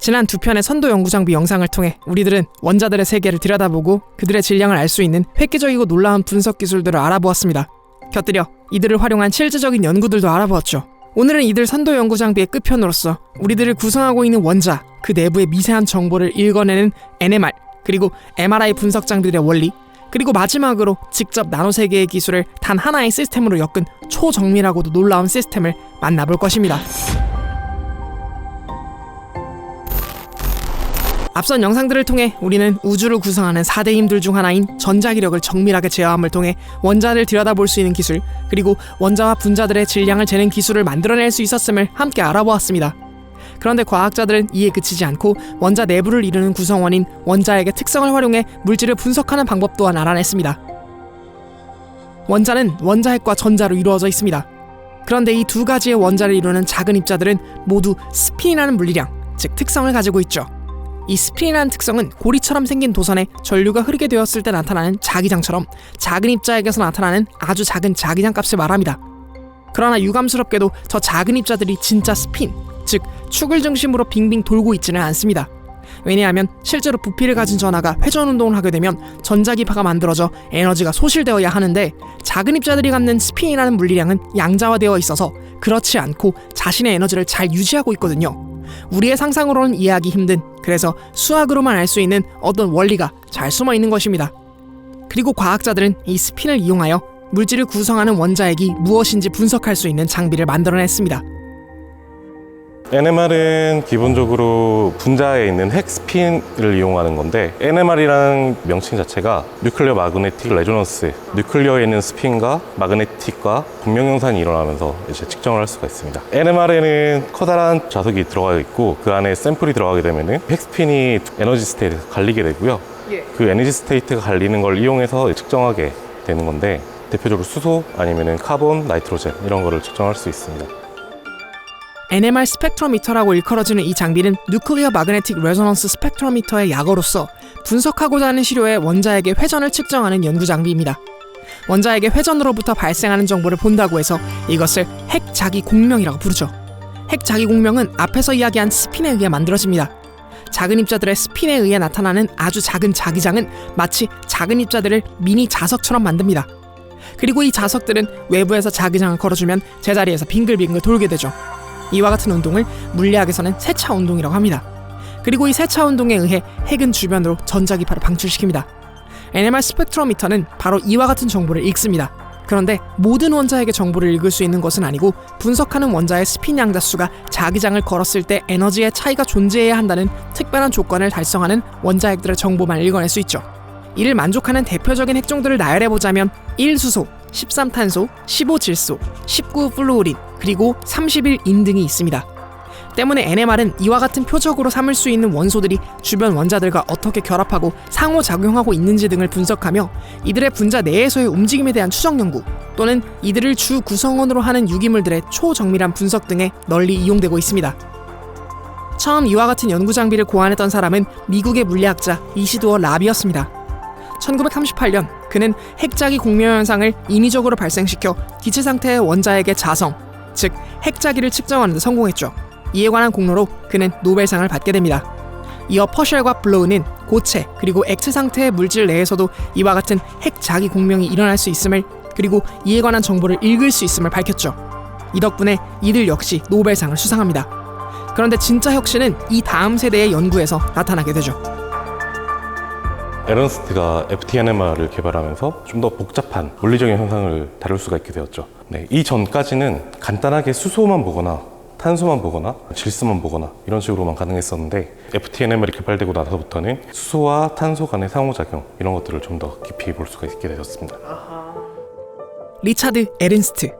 지난 두 편의 선도 연구장비 영상을 통해 우리들은 원자들의 세계를 들여다보고 그들의 질량을 알 수 있는 획기적이고 놀라운 분석 기술들을 알아보았습니다. 곁들여 이들을 활용한 실질적인 연구들도 알아보았죠. 오늘은 이들 선도 연구장비의 끝편으로서 우리들을 구성하고 있는 원자, 그 내부의 미세한 정보를 읽어내는 NMR, 그리고 MRI 분석 장비들의 원리, 그리고 마지막으로 직접 나노세계의 기술을 단 하나의 시스템으로 엮은 초정밀하고도 놀라운 시스템을 만나볼 것입니다. 앞선 영상들을 통해 우리는 우주를 구성하는 4대 힘들 중 하나인 전자기력을 정밀하게 제어함을 통해 원자를 들여다볼 수 있는 기술, 그리고 원자와 분자들의 질량을 재는 기술을 만들어낼 수 있었음을 함께 알아보았습니다. 그런데 과학자들은 이에 그치지 않고 원자 내부를 이루는 구성원인 원자핵의 특성을 활용해 물질을 분석하는 방법 또한 알아냈습니다. 원자는 원자핵과 전자로 이루어져 있습니다. 그런데 이 두 가지의 원자를 이루는 작은 입자들은 모두 스핀이라는 물리량, 즉 특성을 가지고 있죠. 이 스핀이라는 특성은 고리처럼 생긴 도선에 전류가 흐르게 되었을 때 나타나는 자기장처럼 작은 입자에게서 나타나는 아주 작은 자기장 값을 말합니다. 그러나 유감스럽게도 저 작은 입자들이 진짜 스핀, 즉 축을 중심으로 빙빙 돌고 있지는 않습니다. 왜냐하면 실제로 부피를 가진 전하가 회전운동을 하게 되면 전자기파가 만들어져 에너지가 소실되어야 하는데, 작은 입자들이 갖는 스핀이라는 물리량은 양자화되어 있어서 그렇지 않고 자신의 에너지를 잘 유지하고 있거든요. 우리의 상상으로는 이해하기 힘든, 그래서 수학으로만 알 수 있는 어떤 원리가 잘 숨어 있는 것입니다. 그리고 과학자들은 이 스핀을 이용하여 물질을 구성하는 원자핵이 무엇인지 분석할 수 있는 장비를 만들어냈습니다. NMR은 기본적으로 분자에 있는 핵 스핀을 이용하는 건데, NMR이라는 명칭 자체가 뉴클리어 마그네틱 레조넌스, 뉴클리어에 있는 스핀과 마그네틱과 공명 형상이 일어나면서 이제 측정을 할 수가 있습니다. NMR에는 커다란 자석이 들어가 있고 그 안에 샘플이 들어가게 되면은 핵 스핀이 에너지 스테이트가 갈리게 되고요. 그 에너지 스테이트가 갈리는 걸 이용해서 측정하게 되는 건데, 대표적으로 수소 아니면은 카본, 나이트로젠 이런 거를 측정할 수 있습니다. NMR 스펙트로미터라고 일컬어지는 이 장비는 뉴클리어 마그네틱 레조넌스 스펙트로미터의 약어로서 분석하고자 하는 시료의 원자핵의 회전을 측정하는 연구 장비입니다. 원자핵의 회전으로부터 발생하는 정보를 본다고 해서 이것을 핵 자기 공명이라고 부르죠. 핵 자기 공명은 앞에서 이야기한 스핀에 의해 만들어집니다. 작은 입자들의 스핀에 의해 나타나는 아주 작은 자기장은 마치 작은 입자들을 미니 자석처럼 만듭니다. 그리고 이 자석들은 외부에서 자기장을 걸어주면 제자리에서 빙글빙글 돌게 되죠. 이와 같은 운동을 물리학에서는 세차 운동이라고 합니다. 그리고 이 세차 운동에 의해 핵은 주변으로 전자기파를 방출시킵니다. NMR 스펙트로미터는 바로 이와 같은 정보를 읽습니다. 그런데 모든 원자핵의 정보를 읽을 수 있는 것은 아니고, 분석하는 원자의 스핀 양자수가 자기장을 걸었을 때 에너지의 차이가 존재해야 한다는 특별한 조건을 달성하는 원자핵들의 정보만 읽어낼 수 있죠. 이를 만족하는 대표적인 핵종들을 나열해보자면 1수소, 13탄소, 15질소, 19플루오린, 그리고 31인 등이 있습니다. 때문에 NMR은 이와 같은 표적으로 삼을 수 있는 원소들이 주변 원자들과 어떻게 결합하고 상호작용하고 있는지 등을 분석하며 이들의 분자 내에서의 움직임에 대한 추정 연구, 또는 이들을 주 구성원으로 하는 유기물들의 초정밀한 분석 등에 널리 이용되고 있습니다. 처음 이와 같은 연구 장비를 고안했던 사람은 미국의 물리학자 이시도어 라비였습니다. 1938년 그는 핵자기 공명 현상을 인위적으로 발생시켜 기체 상태의 원자핵의 자성, 즉 핵자기를 측정하는 데 성공했죠. 이에 관한 공로로 그는 노벨상을 받게 됩니다. 이어 퍼셜과 블로우는 고체 그리고 액체 상태의 물질 내에서도 이와 같은 핵자기 공명이 일어날 수 있음을, 그리고 이에 관한 정보를 읽을 수 있음을 밝혔죠. 이 덕분에 이들 역시 노벨상을 수상합니다. 그런데 진짜 혁신은 이 다음 세대의 연구에서 나타나게 되죠. 에른스트가 FT-NMR을 개발하면서 좀 더 복잡한 물리적인 현상을 다룰 수가 있게 되었죠. 이 전까지는 간단하게 수소만 보거나 탄소만 보거나 질소만 보거나 이런 식으로만 가능했었는데, FT-NMR이 개발되고 나서부터는 수소와 탄소 간의 상호작용 이런 것들을 좀 더 깊이 볼 수가 있게 되었습니다. 리차드 에른스트,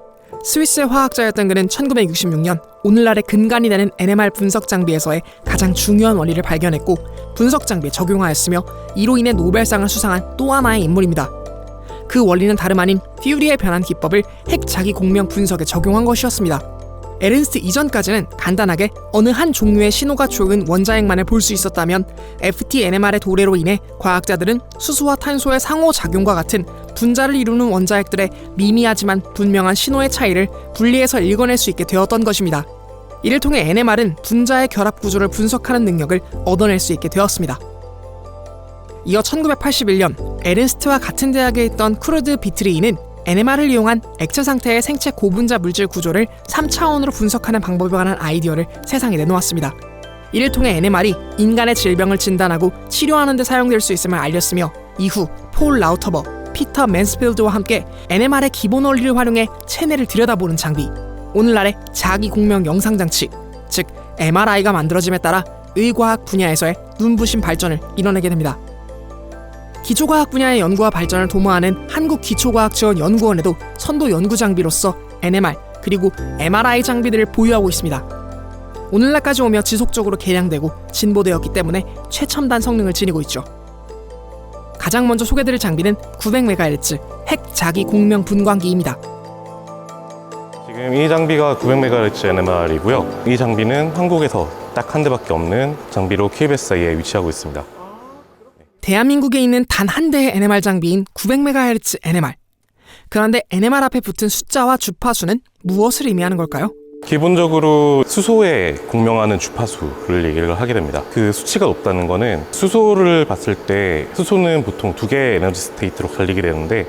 스위스의 화학자였던 그는 1966년 오늘날의 근간이 되는 NMR 분석 장비에서의 가장 중요한 원리를 발견했고 분석 장비에 적용하였으며, 이로 인해 노벨상을 수상한 또 하나의 인물입니다. 그 원리는 다름 아닌 퓨리의 변환 기법을 핵 자기 공명 분석에 적용한 것이었습니다. 에른스트 이전까지는 간단하게 어느 한 종류의 신호가 좋은 원자핵만을 볼 수 있었다면, FT-NMR의 도래로 인해 과학자들은 수소와 탄소의 상호작용과 같은 분자를 이루는 원자핵들의 미미하지만 분명한 신호의 차이를 분리해서 읽어낼 수 있게 되었던 것입니다. 이를 통해 NMR은 분자의 결합 구조를 분석하는 능력을 얻어낼 수 있게 되었습니다. 이어 1981년 에른스트와 같은 대학에 있던 쿠르드 비트리이는 NMR을 이용한 액체 상태의 생체 고분자 물질 구조를 3차원으로 분석하는 방법에 관한 아이디어를 세상에 내놓았습니다. 이를 통해 NMR이 인간의 질병을 진단하고 치료하는 데 사용될 수 있음을 알렸으며 이후 폴 라우터버, 피터 맨스필드와 함께 NMR의 기본 원리를 활용해 체내를 들여다보는 장비, 오늘날의 자기 공명 영상 장치, 즉 MRI가 만들어짐에 따라 의과학 분야에서의 눈부신 발전을 이뤄내게 됩니다. 기초과학 분야의 연구와 발전을 도모하는 한국기초과학지원연구원에도 선도 연구 장비로서 NMR 그리고 MRI 장비들을 보유하고 있습니다. 오늘날까지 오며 지속적으로 개량되고 진보되었기 때문에 최첨단 성능을 지니고 있죠. 가장 먼저 소개드릴 장비는 900MHz 핵 자기 공명 분광기입니다. 지금 이 장비가 900MHz NMR이고요. 이 장비는 한국에서 딱 한 대밖에 없는 장비로 KBSI에 위치하고 있습니다. 대한민국에 있는 단 한 대의 NMR 장비인 900MHz NMR. 그런데 NMR 앞에 붙은 숫자와 주파수는 무엇을 의미하는 걸까요? 기본적으로 수소에 공명하는 주파수를 얘기를 하게 됩니다. 그 수치가 높다는 거는 수소를 봤을 때 수소는 보통 두 개의 에너지 스테이트로 갈리게 되는데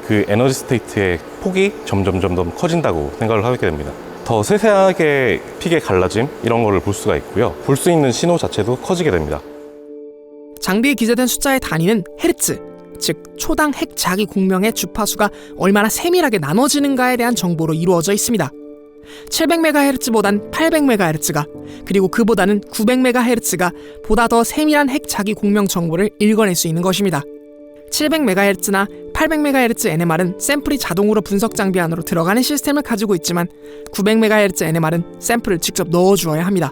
그 에너지 스테이트의 폭이 점점 커진다고 생각을 하게 됩니다. 더 세세하게 픽의 갈라짐 이런 거를 볼 수가 있고요. 볼 수 있는 신호 자체도 커지게 됩니다. 장비에 기재된 숫자의 단위는 헤르츠, 즉 초당 핵 자기 공명의 주파수가 얼마나 세밀하게 나눠지는가에 대한 정보로 이루어져 있습니다. 700MHz보단 800MHz가 그리고 그보다는 900MHz가 보다 더 세밀한 핵 자기 공명 정보를 읽어낼 수 있는 것입니다. 700MHz나 800MHz NMR은 샘플이 자동으로 분석 장비 안으로 들어가는 시스템을 가지고 있지만 900MHz NMR은 샘플을 직접 넣어주어야 합니다.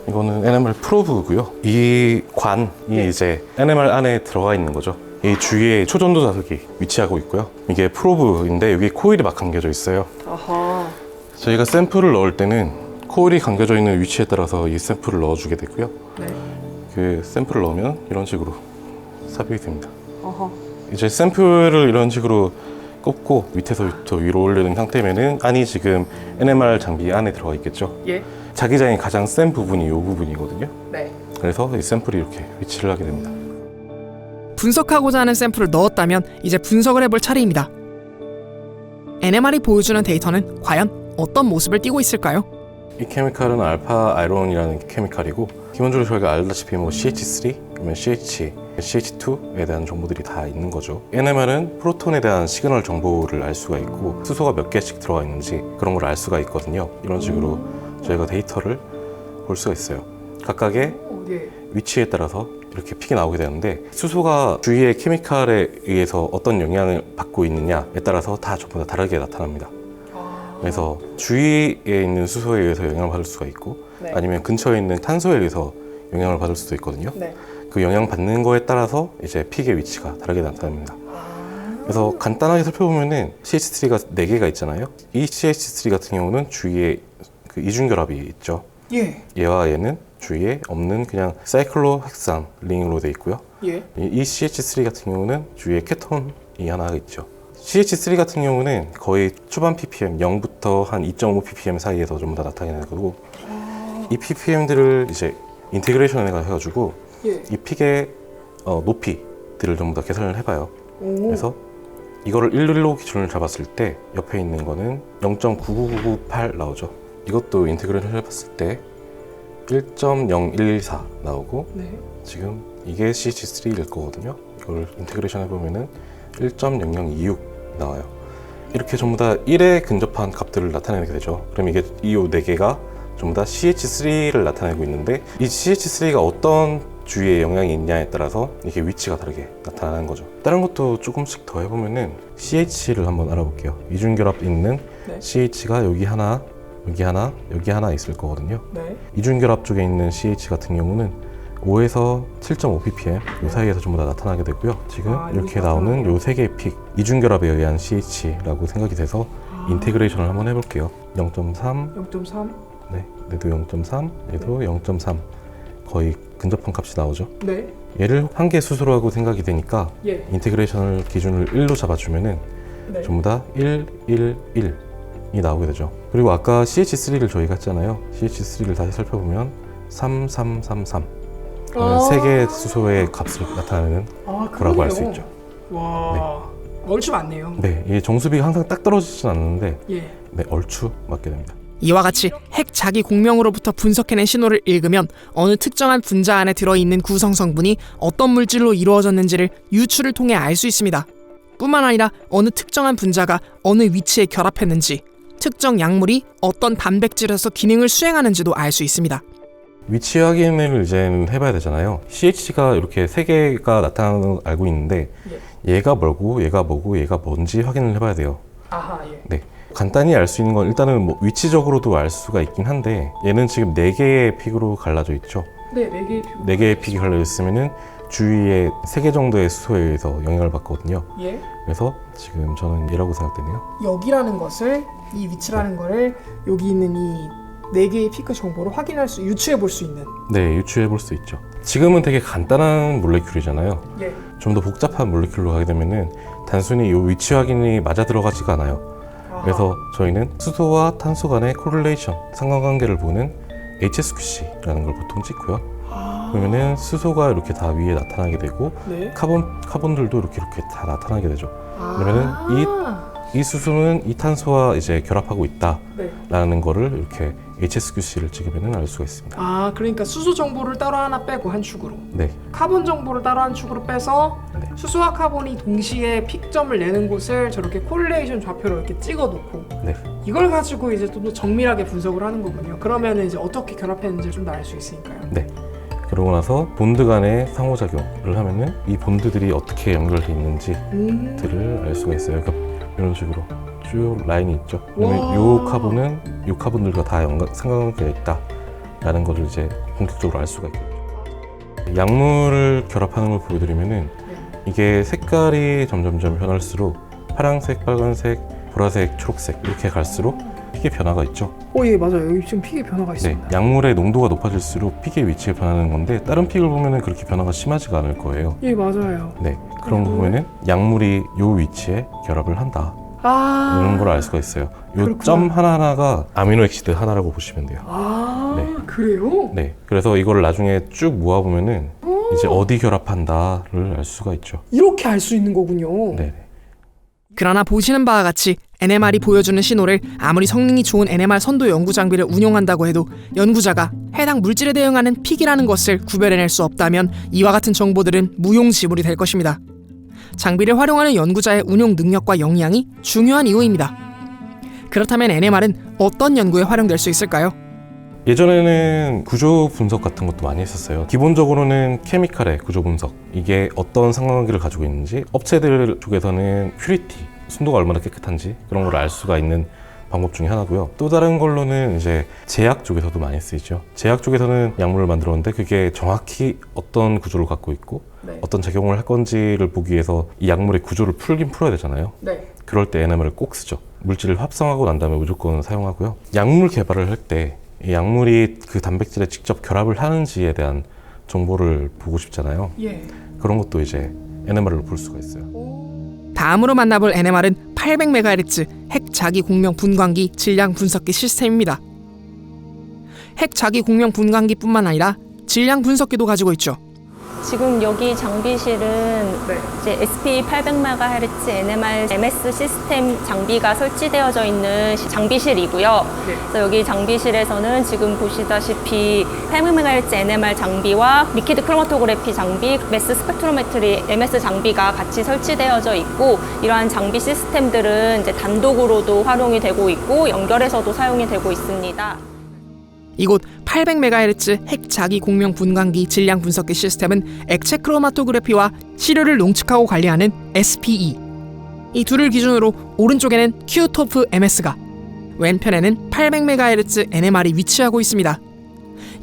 이거는 NMR 프로브고요. 이 관이 이제 NMR 안에 들어가 있는 거죠. 이 주위에 초전도 자석이 위치하고 있고요. 이게 프로브인데 여기 코일이 막 감겨져 있어요. 아하. 저희가 샘플을 넣을 때는 코일이 감겨져 있는 위치에 따라서 이 샘플을 넣어주게 되고요. 네. 그 샘플을 넣으면 이런 식으로 삽입이 됩니다. 어허. 이제 샘플을 이런 식으로 꼽고 밑에서부터 위로 올리는 상태면은 안이 지금 NMR 장비 안에 들어가 있겠죠. 예. 자기장이 가장 센 부분이 이 부분이거든요. 네. 그래서 이 샘플이 이렇게 위치를 하게 됩니다. 분석하고자 하는 샘플을 넣었다면 이제 분석을 해볼 차례입니다. NMR이 보여주는 데이터는 과연 어떤 모습을 띠고 있을까요? 이 케미칼은 알파 아이론이라는 케미칼이고 기본적으로 저희가 알다시피 뭐 CH3, 그러면 CH, CH2에 대한 정보들이 다 있는 거죠. NMR은 프로톤에 대한 시그널 정보를 알 수가 있고 수소가 몇 개씩 들어가 있는지 그런 걸 알 수가 있거든요. 이런 식으로 저희가 데이터를 볼 수가 있어요. 각각의 위치에 따라서 이렇게 픽이 나오게 되는데 수소가 주위의 케미칼에 의해서 어떤 영향을 받고 있느냐에 따라서 다 전부 다 다르게 나타납니다. 그래서 주위에 있는 수소에 의해서 영향을 받을 수가 있고 아니면 근처에 있는 탄소에 의해서 영향을 받을 수도 있거든요. 그 영향 받는 거에 따라서 이제 픽의 위치가 다르게 나타납니다. 그래서 간단하게 살펴보면은 CH3가 4개가 있잖아요. 이 CH3 같은 경우는 주위에 그 이중결합이 있죠. 예. 얘와 얘는 주위에 없는 그냥 사이클로헥산 링으로 되어 있고요. 예. 이 CH3 같은 경우는 주위에 케톤이 하나 있죠. CH3 같은 경우는 거의 초반 ppm 0부터 한 2.5 ppm 사이에서 전부 다 나타내는 거고 이 ppm들을 이제 인테그레이션 해가지고 이 픽의 높이들을 전부 다 계산을 해봐요. 그래서 이거를 1로 기준을 잡았을 때 옆에 있는 거는 0.99998 나오죠. 이것도 인테그레이션 해봤을 때 1.0114 나오고 지금 이게 CH3일 거거든요. 이걸 인테그레이션 해보면은 1.0026 나와요. 이렇게 전부 다 1에 근접한 값들을 나타내게 되죠. 그럼 이게 이 4개가 전부 다 CH3를 나타내고 있는데 이 CH3가 어떤 주위에 영향이 있냐에 따라서 이게 위치가 다르게 나타나는 거죠. 다른 것도 조금씩 더 해보면은 CH를 한번 알아볼게요. 이중결합 있는 CH가 여기 하나, 여기 하나, 여기 하나 있을 거거든요. 이중결합 쪽에 있는 CH 같은 경우는 5에서 7.5 ppm 이 사이에서 전부 다 나타나게 되고요. 지금 이렇게 나오는 요 3개의 픽 이중결합에 의한 CH라고 생각이 돼서 인테그레이션을 한번 해볼게요. 0.3, 0.3. 네, 얘도 0.3, 얘도 0.3 거의 근접한 값이 나오죠. 네. 얘를 한 개 수소라고 생각이 되니까 인테그레이션을 기준을 1로 잡아주면은 전부 다 1, 1, 1 나오게 되죠. 그리고 아까 CH3를 저희가 했잖아요. CH3를 다시 살펴보면 3333 세 개의 수소의 값을 나타내는 거라고 알 수 있죠. 와, 얼추 맞네요. 네, 이 정수비가 항상 딱 떨어지진 않는데 예. 네, 얼추 맞게 됩니다. 이와 같이 핵 자기 공명으로부터 분석해낸 신호를 읽으면 어느 특정한 분자 안에 들어있는 구성 성분이 어떤 물질로 이루어졌는지를 유추를 통해 알 수 있습니다. 뿐만 아니라 어느 특정한 분자가 어느 위치에 결합했는지, 특정 약물이 어떤 단백질에서 기능을 수행하는지도 알 수 있습니다. 위치 확인을 이제는 해봐야 되잖아요. CH가 이렇게 세 개가 나타나는 걸 알고 있는데 얘가 뭐고 얘가 뭐고 얘가 뭔지 확인을 해봐야 돼요. 아하, 예. 네, 간단히 알 수 있는 건 일단은 뭐 위치적으로도 알 수가 있긴 한데 얘는 지금 4개의 픽으로 갈라져 있죠. 네, 4개의 픽. 4개의 픽이 갈라져 있으면은 주위에 3개 정도의 수소에 의해서 영향을 받거든요. 예. 그래서 지금 저는 얘라고 생각되네요. 여기라는 것을, 이 위치라는 거를 여기 있는 이 4개의 피크 정보로 유추해 볼 수 있는. 네, 유추해 볼 수 있죠. 지금은 되게 간단한 몰레큘이잖아요. 예. 좀 더 복잡한 몰레큘로 가게 되면은 단순히 이 위치 확인이 맞아 들어가지가 않아요. 그래서 저희는 수소와 탄소 간의 코릴레이션, 상관관계를 보는 HSQC라는 걸 보통 찍고요. 그러면은 수소가 이렇게 다 위에 나타나게 되고 네. 카본들도 이렇게 다 나타나게 되죠. 그러면은 이 수소는 이 탄소와 이제 결합하고 있다라는 네. 거를 이렇게 HSQC를 찍으면은 알 수가 있습니다. 아, 그러니까 수소 정보를 따로 하나 빼고 한 축으로, 네, 카본 정보를 따로 한 축으로 빼서 네. 수소와 카본이 동시에 픽점을 내는 곳을 저렇게 코릴레이션 좌표로 이렇게 찍어놓고 네. 이걸 가지고 이제 좀 더 정밀하게 분석을 하는 거군요. 그러면 이제 어떻게 결합했는지 좀 더 알 수 있으니까요. 네. 그러고 나서 본드 간의 상호작용을 하면은 이 본드들이 어떻게 연결되어 있는지들을 알 수가 있어요. 그러니까 이런 식으로 쭉 라인이 있죠. 그러면 요 카본은 요 카본들과 다 상관관계가 있다라는 것을 이제 본격적으로 알 수가 있거든요. 약물을 결합하는 걸 보여드리면은 이게 색깔이 점점점 변할수록 파란색, 빨간색, 보라색, 초록색 이렇게 갈수록 픽의 변화가 있죠. 예, 맞아요. 여기 지금 픽의 변화가 네, 있습니다. 약물의 농도가 높아질수록 픽의 위치가 변하는 건데 다른 픽을 보면은 그렇게 변화가 심하지가 않을 거예요. 예, 맞아요. 네, 그런 거 보면은 약물이 요 위치에 결합을 한다. 이런 걸 알 수가 있어요. 요 점 하나하나가 아미노 액시드 하나라고 보시면 돼요. 네. 그래요? 네, 그래서 이걸 나중에 쭉 모아보면은 이제 어디 결합한다를 알 수가 있죠. 이렇게 알 수 있는 거군요. 네. 그러나 보시는 바와 같이 NMR이 보여주는 신호를 아무리 성능이 좋은 NMR 선도 연구 장비를 운용한다고 해도 연구자가 해당 물질에 대응하는 픽이라는 것을 구별해낼 수 없다면 이와 같은 정보들은 무용지물이 될 것입니다. 장비를 활용하는 연구자의 운용 능력과 역량이 중요한 이유입니다. 그렇다면 NMR은 어떤 연구에 활용될 수 있을까요? 예전에는 구조 분석 같은 것도 많이 했었어요. 기본적으로는 케미칼의 구조 분석, 이게 어떤 상관관계를 가지고 있는지, 업체들 쪽에서는 퓨리티, 순도가 얼마나 깨끗한지 그런 걸 알 수가 있는 방법 중에 하나고요. 또 다른 걸로는 이제 제약 쪽에서도 많이 쓰이죠. 제약 쪽에서는 약물을 만들었는데 그게 정확히 어떤 구조를 갖고 있고 어떤 작용을 할 건지를 보기 위해서 이 약물의 구조를 풀긴 풀어야 되잖아요. 그럴 때 NMR을 꼭 쓰죠. 물질을 합성하고 난 다음에 무조건 사용하고요. 약물 개발을 할 때 이 약물이 그 단백질에 직접 결합을 하는지에 대한 정보를 보고 싶잖아요. 그런 것도 이제 NMR로 볼 수가 있어요. 다음으로 만나볼 NMR은 800MHz 핵 자기 공명 분광기 질량 분석기 시스템입니다. 핵 자기 공명 분광기뿐만 아니라 질량 분석기도 가지고 있죠. 지금 여기 장비실은 이제 SP800MHz NMR MS 시스템 장비가 설치되어져 있는 장비실이고요. 그래서 여기 장비실에서는 지금 보시다시피 800MHz NMR 장비와 리퀴드 크로마토그래피 장비, 매스 스펙트로메트리 MS 장비가 같이 설치되어져 있고, 이러한 장비 시스템들은 이제 단독으로도 활용이 되고 있고 연결해서도 사용이 되고 있습니다. 이곳 800MHz 핵 자기 공명 분광기 질량 분석기 시스템은 액체 크로마토그래피와 시료를 농축하고 관리하는 SPE, 이 둘을 기준으로 오른쪽에는 Q토프 MS가, 왼편에는 800MHz NMR이 위치하고 있습니다.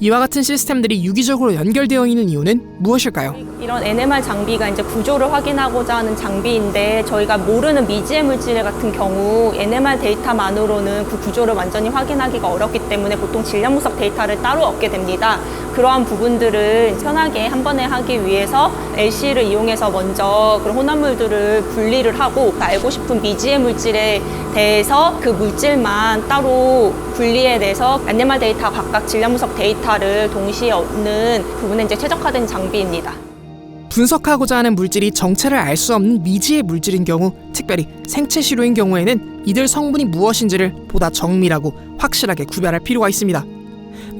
이와 같은 시스템들이 유기적으로 연결되어 있는 이유는 무엇일까요? 이런 NMR 장비가 이제 구조를 확인하고자 하는 장비인데 저희가 모르는 미지의 물질 같은 경우 NMR 데이터만으로는 그 구조를 완전히 확인하기가 어렵기 때문에 보통 질량 분석 데이터를 따로 얻게 됩니다. 그러한 부분들을 편하게 한 번에 하기 위해서 LC를 이용해서 먼저 그런 혼합물들을 분리를 하고 알고 싶은 미지의 물질에 대해서 그 물질만 따로 분리해내서 NMR 데이터 각각 질량 분석 데이터를 동시에 얻는 부분에 이제 최적화된 장비입니다. 분석하고자 하는 물질이 정체를 알 수 없는 미지의 물질인 경우, 특별히 생체 시료인 경우에는 이들 성분이 무엇인지를 보다 정밀하고 확실하게 구별할 필요가 있습니다.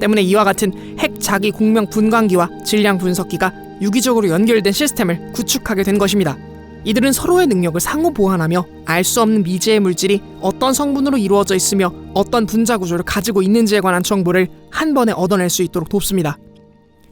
때문에 이와 같은 핵 자기 공명 분광기와 질량 분석기가 유기적으로 연결된 시스템을 구축하게 된 것입니다. 이들은 서로의 능력을 상호 보완하며 알 수 없는 미지의 물질이 어떤 성분으로 이루어져 있으며 어떤 분자 구조를 가지고 있는지에 관한 정보를 한 번에 얻어낼 수 있도록 돕습니다.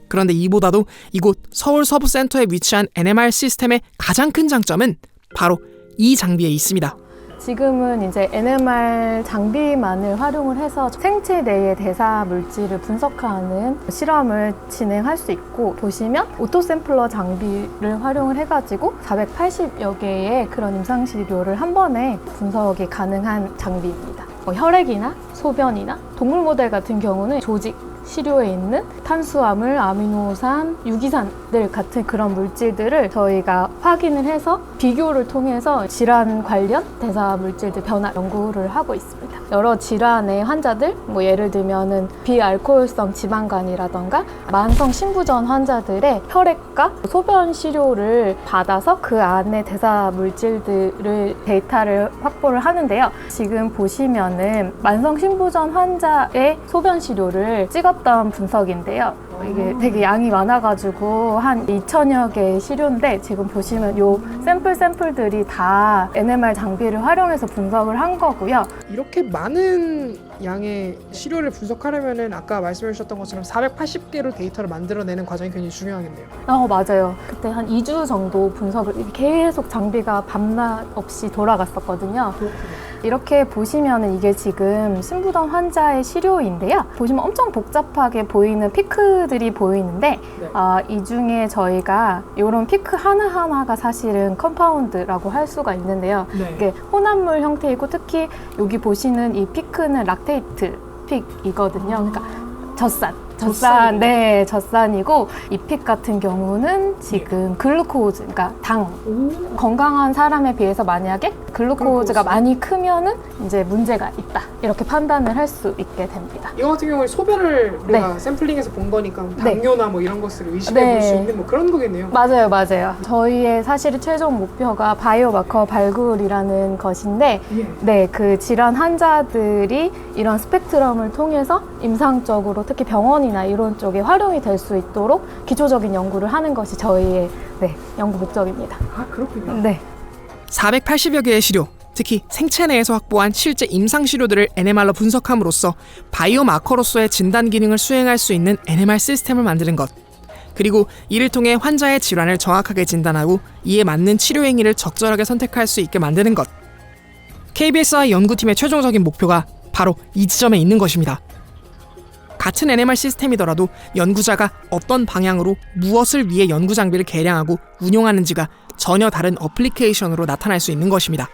그런데 이보다도 이곳 서울 서부센터에 위치한 NMR 시스템의 가장 큰 장점은 바로 이 장비에 있습니다. 지금은 이제 NMR 장비만을 활용을 해서 생체 내의 대사 물질을 분석하는 실험을 진행할 수 있고, 보시면 오토샘플러 장비를 활용을 해가지고 480여 개의 그런 임상시료를 한 번에 분석이 가능한 장비입니다. 혈액이나 소변이나 동물 모델 같은 경우는 조직 시료에 있는 탄수화물, 아미노산, 유기산들 같은 그런 물질들을 저희가 확인을 해서 비교를 통해서 질환 관련 대사 물질들 변화 연구를 하고 있습니다. 여러 질환의 환자들, 예를 들면은 비알코올성 지방간이라던가 만성 신부전 환자들의 혈액과 소변 시료를 받아서 그 안에 대사 물질들을 데이터를 확보를 하는데요. 지금 보시면은 만성 신부전 환자의 소변 시료를 찍었던 분석인데요. 이게 되게 양이 많아가지고 한 2,000여 개의 시료인데, 지금 보시면 요 샘플들이 다 NMR 장비를 활용해서 분석을 한 거고요. 이렇게 많은 양의 시료를 분석하려면 아까 말씀해 주셨던 것처럼 480개로 데이터를 만들어내는 과정이 굉장히 중요하겠네요. 맞아요. 그때 한 2주 정도 분석을 계속 장비가 밤낮 없이 돌아갔었거든요. 이렇게 보시면은 이게 지금 신부전 환자의 시료인데요. 보시면 엄청 복잡하게 보이는 피크들이 보이는데, 이 중에 저희가 이런 피크 하나하나가 사실은 컴파운드라고 할 수가 있는데요. 이게 혼합물 형태이고, 특히 여기 보시는 이 피크는 락테이트 픽이거든요. 그러니까 젖산, 네, 젖산이고, 이 픽 같은 경우는 지금 글루코즈, 그러니까 당. 건강한 사람에 비해서 만약에 글루코즈가 많이 크면은 이제 문제가 있다, 이렇게 판단을 할 수 있게 됩니다. 이거 같은 경우에 소변을 우리가 샘플링해서 본 거니까 당뇨나 이런 것을 의심해 볼 수 있는 그런 거겠네요. 맞아요. 저희의 사실 최종 목표가 바이오마커 발굴이라는 것인데, 네, 그 질환 환자들이 이런 스펙트럼을 통해서 임상적으로 특히 병원이나 이런 쪽에 활용이 될 수 있도록 기초적인 연구를 하는 것이 저희의 연구 목적입니다. 아, 그렇군요. 네. 480여 개의 시료, 특히 생체 내에서 확보한 실제 임상 시료들을 NMR로 분석함으로써 바이오마커로서의 진단 기능을 수행할 수 있는 NMR 시스템을 만드는 것, 그리고 이를 통해 환자의 질환을 정확하게 진단하고 이에 맞는 치료 행위를 적절하게 선택할 수 있게 만드는 것. KBSI 연구팀의 최종적인 목표가 바로 이 지점에 있는 것입니다. 같은 NMR 시스템이더라도 연구자가 어떤 방향으로 무엇을 위해 연구 장비를 개량하고 운용하는지가 전혀 다른 어플리케이션으로 나타날 수 있는 것입니다.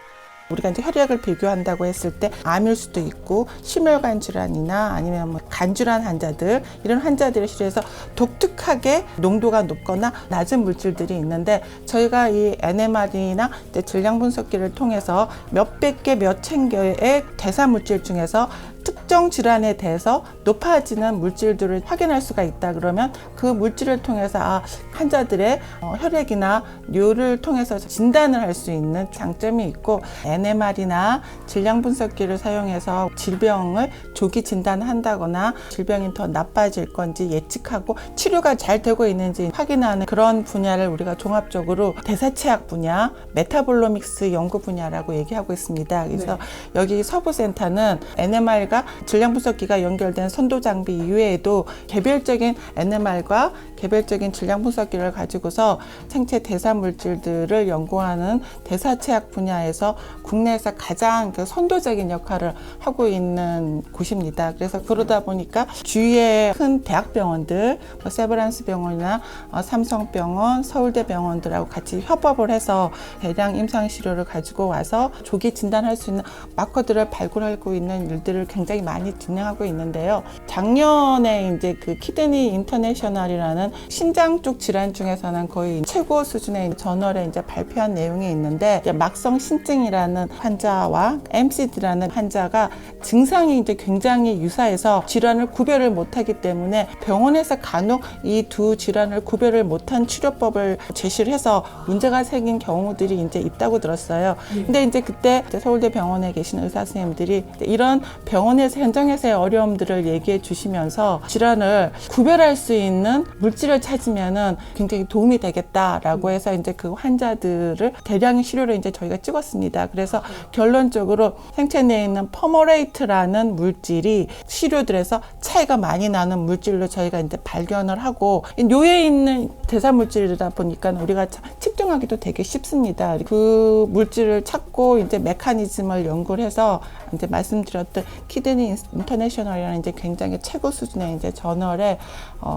우리가 이제 혈액을 비교한다고 했을 때 암일 수도 있고, 심혈관 질환이나 아니면 간질환 환자들, 이런 환자들의 시료에서 독특하게 농도가 높거나 낮은 물질들이 있는데, 저희가 이 NMR이나 질량 분석기를 통해서 몇백 개, 몇천 개의 대사 물질 중에서 특정 질환에 대해서 높아지는 물질들을 확인할 수가 있다 그러면, 그 물질을 통해서 환자들의 혈액이나 뇨를 통해서 진단을 할 수 있는 장점이 있고, NMR이나 질량 분석기를 사용해서 질병을 조기 진단한다거나 질병이 더 나빠질 건지 예측하고 치료가 잘 되고 있는지 확인하는 그런 분야를 우리가 종합적으로 대사체학 분야, 메타볼로믹스 연구 분야라고 얘기하고 있습니다. 그래서 여기 서부센터는 NMR과 NMR과 질량 분석기가 연결된 선도 장비 이외에도 개별적인 NMR과 개별적인 질량 분석기를 가지고서 생체 대사 물질들을 연구하는 대사체학 분야에서 국내에서 가장 그 선도적인 역할을 하고 있는 곳입니다. 그래서 그러다 보니까 주위의 큰 대학병원들, 세브란스 병원이나 삼성병원, 서울대병원들하고 같이 협업을 해서 대량 임상 시료를 가지고 와서 조기 진단할 수 있는 마커들을 발굴하고 있는 일들을 굉장히 많이 진행하고 있는데요. 작년에 이제 그 키드니 인터내셔널이라는 신장 쪽 질환 중에서는 거의 최고 수준의 저널에 이제 발표한 내용이 있는데, 이제 막성 신증이라는 환자와 MCD라는 환자가 증상이 이제 굉장히 유사해서 질환을 구별을 못하기 때문에 병원에서 간혹 이 두 질환을 구별을 못한 치료법을 제시를 해서 문제가 생긴 경우들이 이제 있다고 들었어요. 근데 이제 그때 서울대 병원에 계신 의사 선생님들이 이런 병원에서 현장에서의 어려움들을 얘기해 주시면서 질환을 구별할 수 있는 물질을 찾으면은 굉장히 도움이 되겠다라고 해서 이제 그 환자들을 대량 시료를 이제 저희가 찍었습니다. 그래서 결론적으로 생체 내에 있는 퍼머레이트라는 물질이 시료들에서 차이가 많이 나는 물질로 저희가 이제 발견을 하고, 뇌에 있는 대사 물질이다 보니까 우리가 측정하기도 되게 쉽습니다. 그 물질을 찾고 이제 메커니즘을 연구를 해서 이제 말씀드렸던 키드니 인터내셔널이라는 이제 굉장히 최고 수준의 이제 저널에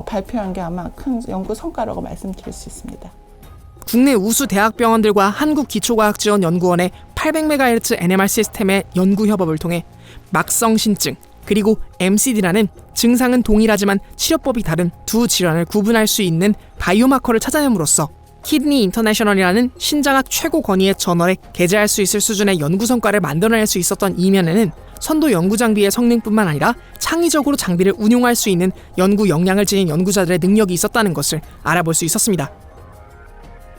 발표한 게 아마 큰 연구 성과라고 말씀드릴 수 있습니다. 국내 우수 대학병원들과 한국기초과학지원연구원의 800MHz NMR 시스템의 연구 협업을 통해 막성신증 그리고 MCD라는 증상은 동일하지만 치료법이 다른 두 질환을 구분할 수 있는 바이오마커를 찾아냄으로써 키드니 인터내셔널이라는 신장학 최고 권위의 저널에 게재할 수 있을 수준의 연구 성과를 만들어낼 수 있었던 이면에는 선도 연구 장비의 성능뿐만 아니라 창의적으로 장비를 운용할 수 있는 연구 역량을 지닌 연구자들의 능력이 있었다는 것을 알아볼 수 있었습니다.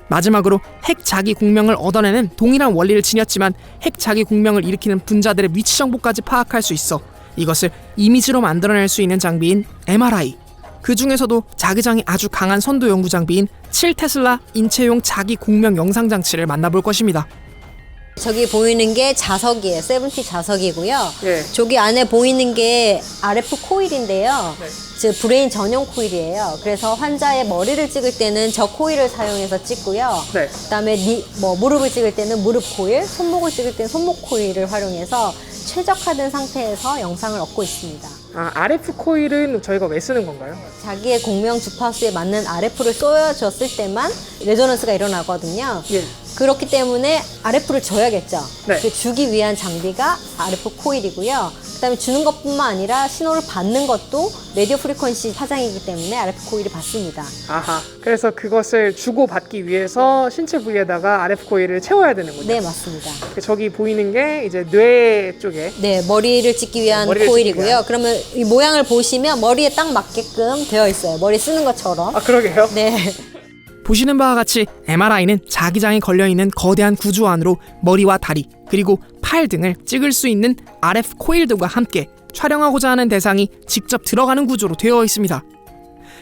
마지막으로 핵 자기 공명을 얻어내는 동일한 원리를 지녔지만 핵 자기 공명을 일으키는 분자들의 위치 정보까지 파악할 수 있어 이것을 이미지로 만들어낼 수 있는 장비인 MRI. 그 중에서도 자기장이 아주 강한 선도 연구 장비인 7테슬라 인체용 자기 공명 영상 장치를 만나볼 것입니다. 저기 보이는 게 자석이에요. 70 자석이고요. 네. 저기 안에 보이는 게 RF 코일인데요. 즉 브레인 전용 코일이에요. 그래서 환자의 머리를 찍을 때는 저 코일을 사용해서 찍고요. 네. 그다음에 무릎을 찍을 때는 무릎 코일, 손목을 찍을 때는 손목 코일을 활용해서 최적화된 상태에서 영상을 얻고 있습니다. RF 코일은 저희가 왜 쓰는 건가요? 자기의 공명 주파수에 맞는 RF를 쏘여줬을 때만 레조넌스가 일어나거든요. 예. 그렇기 때문에 RF를 줘야겠죠. 네. 그 주기 위한 장비가 RF 코일이고요. 그다음에 주는 것뿐만 아니라 신호를 받는 것도 라디오 프리퀀시 파장이기 때문에 RF 코일을 받습니다. 아하. 그래서 그것을 주고 받기 위해서 신체 부위에다가 RF 코일을 채워야 되는군요. 네, 맞습니다. 저기 보이는 게 이제 뇌 쪽에 네, 머리를 찍기 위한 머리를 코일이고요. 찍기 위한. 그러면 이 모양을 보시면 머리에 딱 맞게끔 되어 있어요. 머리 쓰는 것처럼. 그러게요. 네. 보시는 바와 같이 MRI는 자기장이 걸려있는 거대한 구조 안으로 머리와 다리 그리고 팔 등을 찍을 수 있는 RF 코일들과 함께 촬영하고자 하는 대상이 직접 들어가는 구조로 되어 있습니다.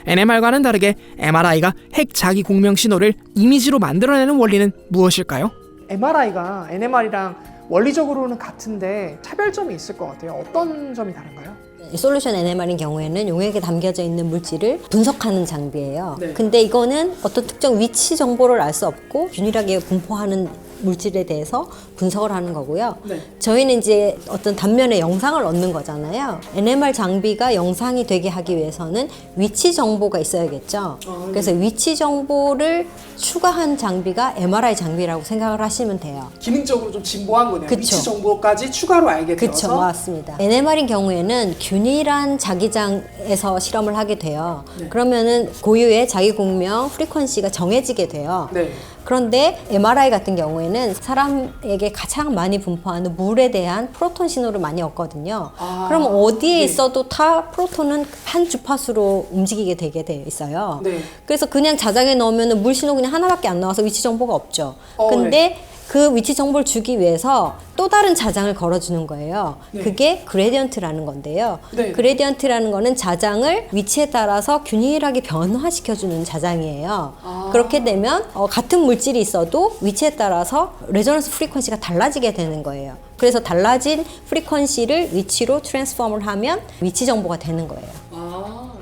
NMR과는 다르게 MRI가 핵 자기 공명 신호를 이미지로 만들어내는 원리는 무엇일까요? MRI가 NMR이랑 원리적으로는 같은데 차별점이 있을 것 같아요. 어떤 점이 다른가요? 솔루션 NMR인 경우에는 용액에 담겨져 있는 물질을 분석하는 장비예요. 네. 근데 이거는 어떤 특정 위치 정보를 알 수 없고 균일하게 분포하는 물질에 대해서 분석을 하는 거고요. 네. 저희는 이제 어떤 단면의 영상을 얻는 거잖아요. NMR 장비가 영상이 되게 하기 위해서는 위치 정보가 있어야겠죠. 그래서 위치 정보를 추가한 장비가 MRI 장비라고 생각을 하시면 돼요. 기능적으로 좀 진보한 거네요. 그쵸. 위치 정보까지 추가로 알게 그쵸, 맞습니다. NMR인 경우에는 균일한 자기장에서 실험을 하게 돼요. 그러면은 고유의 자기 공명 프리퀀시가 정해지게 돼요. 네. 그런데 MRI 같은 경우에는 사람에게 가장 많이 분포하는 물에 대한 프로톤 신호를 많이 얻거든요. 그럼 어디에 있어도 다 프로톤은 한 주파수로 움직이게 되게 돼 있어요. 네. 그래서 그냥 자장에 넣으면 물 신호 그냥 하나밖에 안 나와서 위치 정보가 없죠. 근데 그 위치 정보를 주기 위해서 또 다른 자장을 걸어주는 거예요. 그게 그레디언트라는 건데요. 그레디언트라는 거는 자장을 위치에 따라서 균일하게 변화시켜주는 자장이에요. 그렇게 되면 같은 물질이 있어도 위치에 따라서 레조넌스 프리퀀시가 달라지게 되는 거예요. 그래서 달라진 프리퀀시를 위치로 트랜스폼을 하면 위치 정보가 되는 거예요.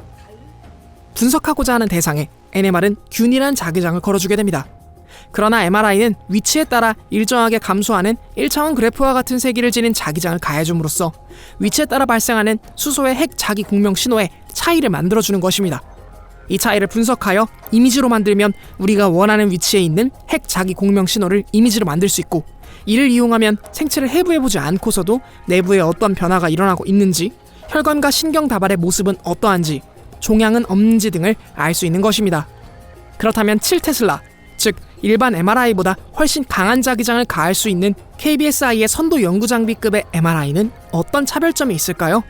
분석하고자 하는 대상에 NMR은 균일한 자기장을 걸어주게 됩니다. 그러나 MRI는 위치에 따라 일정하게 감소하는 1차원 그래프와 같은 세기를 지닌 자기장을 가해줌으로써 위치에 따라 발생하는 수소의 핵 자기 공명 신호의 차이를 만들어주는 것입니다. 이 차이를 분석하여 이미지로 만들면 우리가 원하는 위치에 있는 핵 자기 공명 신호를 이미지로 만들 수 있고, 이를 이용하면 생체를 해부해보지 않고서도 내부에 어떤 변화가 일어나고 있는지, 혈관과 신경 다발의 모습은 어떠한지, 종양은 없는지 등을 알 수 있는 것입니다. 그렇다면 7테슬라, 즉 일반 MRI보다 훨씬 강한 자기장을 가할 수 있는 KBSI의 선도 연구 장비급의 MRI는 어떤 차별점이 있을까요?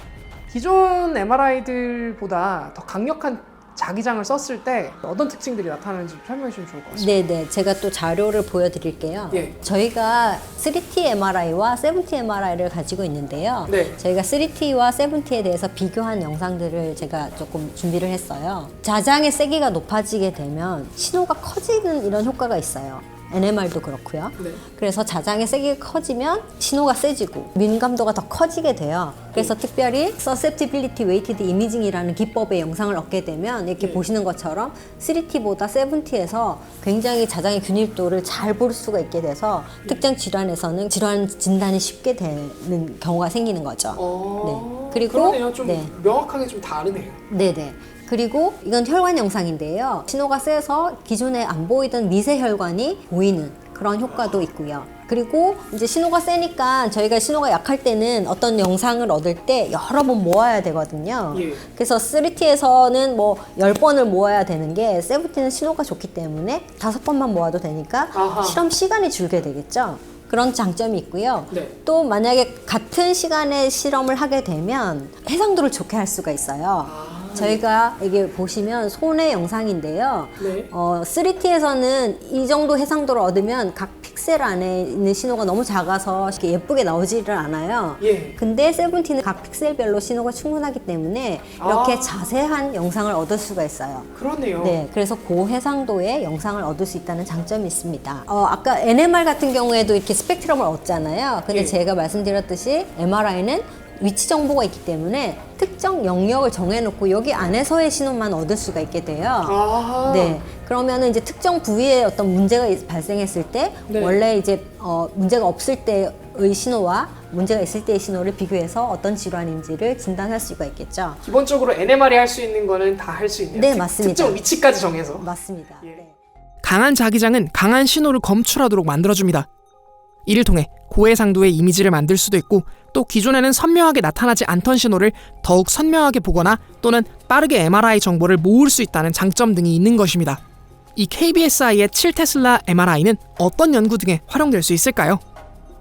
기존 MRI들보다 더 강력한 자기장을 썼을 때 어떤 특징들이 나타나는지 설명해 주시면 좋을 것 같습니다. 네네, 제가 또 자료를 보여드릴게요. 예. 저희가 3T MRI와 7T MRI를 가지고 있는데요. 네. 저희가 3T와 7T에 대해서 비교한 영상들을 제가 조금 준비를 했어요. 자장의 세기가 높아지게 되면 신호가 커지는 이런 효과가 있어요. NMR도 그렇고요. 네. 그래서 자장의 세기가 커지면 신호가 세지고 민감도가 더 커지게 돼요. 그래서 특별히 Susceptibility Weighted Imaging이라는 기법의 영상을 얻게 되면 이렇게 보시는 것처럼 3T보다 7T에서 굉장히 자장의 균일도를 잘 볼 수가 있게 돼서 특정 질환에서는 질환 진단이 쉽게 되는 경우가 생기는 거죠. 네. 그리고 그러네요. 좀 명확하게 좀 다르네요. 네네. 그리고 이건 혈관 영상인데요. 신호가 세서 기존에 안 보이던 미세 혈관이 보이는 그런 효과도 있고요. 그리고 이제 신호가 세니까 저희가 신호가 약할 때는 어떤 영상을 얻을 때 여러 번 모아야 되거든요. 예. 그래서 3T에서는 뭐 10번을 모아야 되는 게 7T는 신호가 좋기 때문에 5번만 모아도 되니까 아하. 실험 시간이 줄게 되겠죠. 그런 장점이 있고요. 네. 또 만약에 같은 시간에 실험을 하게 되면 해상도를 좋게 할 수가 있어요. 저희가 이게 보시면 손의 영상인데요. 네. 3T에서는 이 정도 해상도를 얻으면 각 픽셀 안에 있는 신호가 너무 작아서 이렇게 예쁘게 나오지를 않아요. 예. 근데 7T는 각 픽셀별로 신호가 충분하기 때문에 이렇게 자세한 영상을 얻을 수가 있어요. 그러네요. 네, 그래서 고해상도의 영상을 얻을 수 있다는 장점이 있습니다. 아까 NMR 같은 경우에도 이렇게 스펙트럼을 얻잖아요. 근데 예. 제가 말씀드렸듯이 MRI는 위치 정보가 있기 때문에 특정 영역을 정해놓고 여기 안에서의 신호만 얻을 수가 있게 돼요. 아. 네. 그러면은 이제 특정 부위에 어떤 문제가 발생했을 때 네. 원래 이제 문제가 없을 때의 신호와 문제가 있을 때의 신호를 비교해서 어떤 질환인지를 진단할 수가 있겠죠. 기본적으로 NMR이 할 수 있는 거는 다 할 수 있네요. 네, 맞습니다. 특정 위치까지 정해서. 맞습니다. 예. 네. 강한 자기장은 강한 신호를 검출하도록 만들어줍니다. 이를 통해 고해상도의 이미지를 만들 수도 있고, 또 기존에는 선명하게 나타나지 않던 신호를 더욱 선명하게 보거나 또는 빠르게 MRI 정보를 모을 수 있다는 장점 등이 있는 것입니다. 이 KBSI의 7테슬라 MRI는 어떤 연구 등에 활용될 수 있을까요?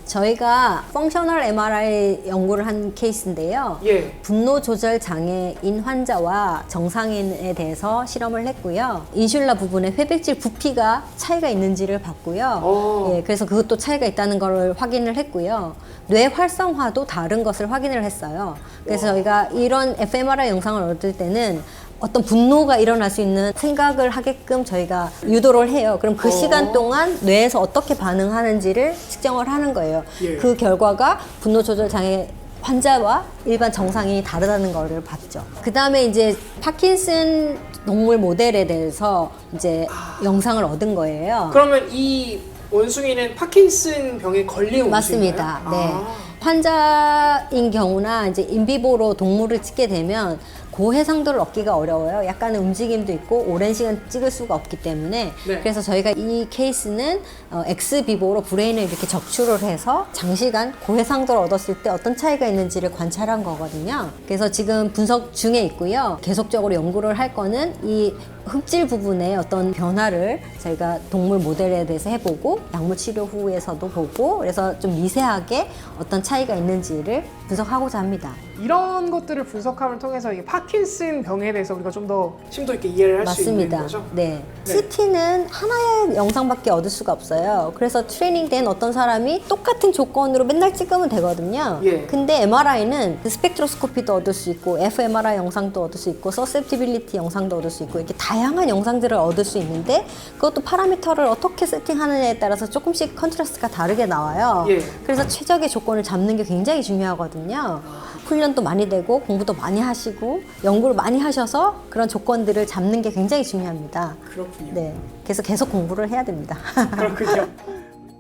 저희가 펑셔널 MRI 연구를 한 케이스인데요. 예. 분노 조절 장애인 환자와 정상인에 대해서 실험을 했고요. 인슐라 부분에 회백질 부피가 차이가 있는지를 봤고요. 예, 그래서 그것도 차이가 있다는 걸 확인을 했고요. 뇌 활성화도 다른 것을 확인을 했어요. 그래서 저희가 이런 fMRI 영상을 얻을 때는 어떤 분노가 일어날 수 있는 생각을 하게끔 저희가 유도를 해요. 그럼 그 시간 동안 뇌에서 어떻게 반응하는지를 측정을 하는 거예요. 예. 그 결과가 분노 조절 장애 환자와 일반 정상이 다르다는 거를 봤죠. 그 다음에 이제 파킨슨 동물 모델에 대해서 이제 영상을 얻은 거예요. 그러면 이 원숭이는 파킨슨 병에 걸린 맞습니다. 원숭이인가요? 네. 환자인 경우나 이제 인비보로 동물을 찍게 되면 고해상도를 얻기가 어려워요. 약간의 움직임도 있고 오랜 시간 찍을 수가 없기 때문에 네. 그래서 저희가 이 케이스는 엑스비보로 브레인을 이렇게 적출을 해서 장시간 고해상도를 얻었을 때 어떤 차이가 있는지를 관찰한 거거든요. 그래서 지금 분석 중에 있고요. 계속적으로 연구를 할 거는 이 흡질 부분에 어떤 변화를 저희가 동물 모델에 대해서 해보고 약물 치료 후에서도 보고 그래서 좀 미세하게 어떤 차이가 있는지를 분석하고자 합니다. 이런 것들을 분석함을 통해서 이게 파킨슨 병에 대해서 우리가 좀 더 심도 있게 이해를 할 수 있는 맞습니다. 거죠? 네. 네. CT는 하나의 영상밖에 얻을 수가 없어요. 그래서 트레이닝된 어떤 사람이 똑같은 조건으로 맨날 찍으면 되거든요. 예. 근데 MRI는 스펙트로스코피도 얻을 수 있고 fMRI 영상도 얻을 수 있고 서셉티빌리티 영상도 얻을 수 있고 이렇게 다양한 영상들을 얻을 수 있는데 그것도 파라미터를 어떻게 세팅하느냐에 따라서 조금씩 컨트라스트가 다르게 나와요. 예. 그래서 최적의 조건을 잡는 게 굉장히 중요하거든요. 훈련도 많이 되고 공부도 많이 하시고 연구를 많이 하셔서 그런 조건들을 잡는 게 굉장히 중요합니다. 그렇군요. 네, 그래서 계속 공부를 해야 됩니다. 그렇군요.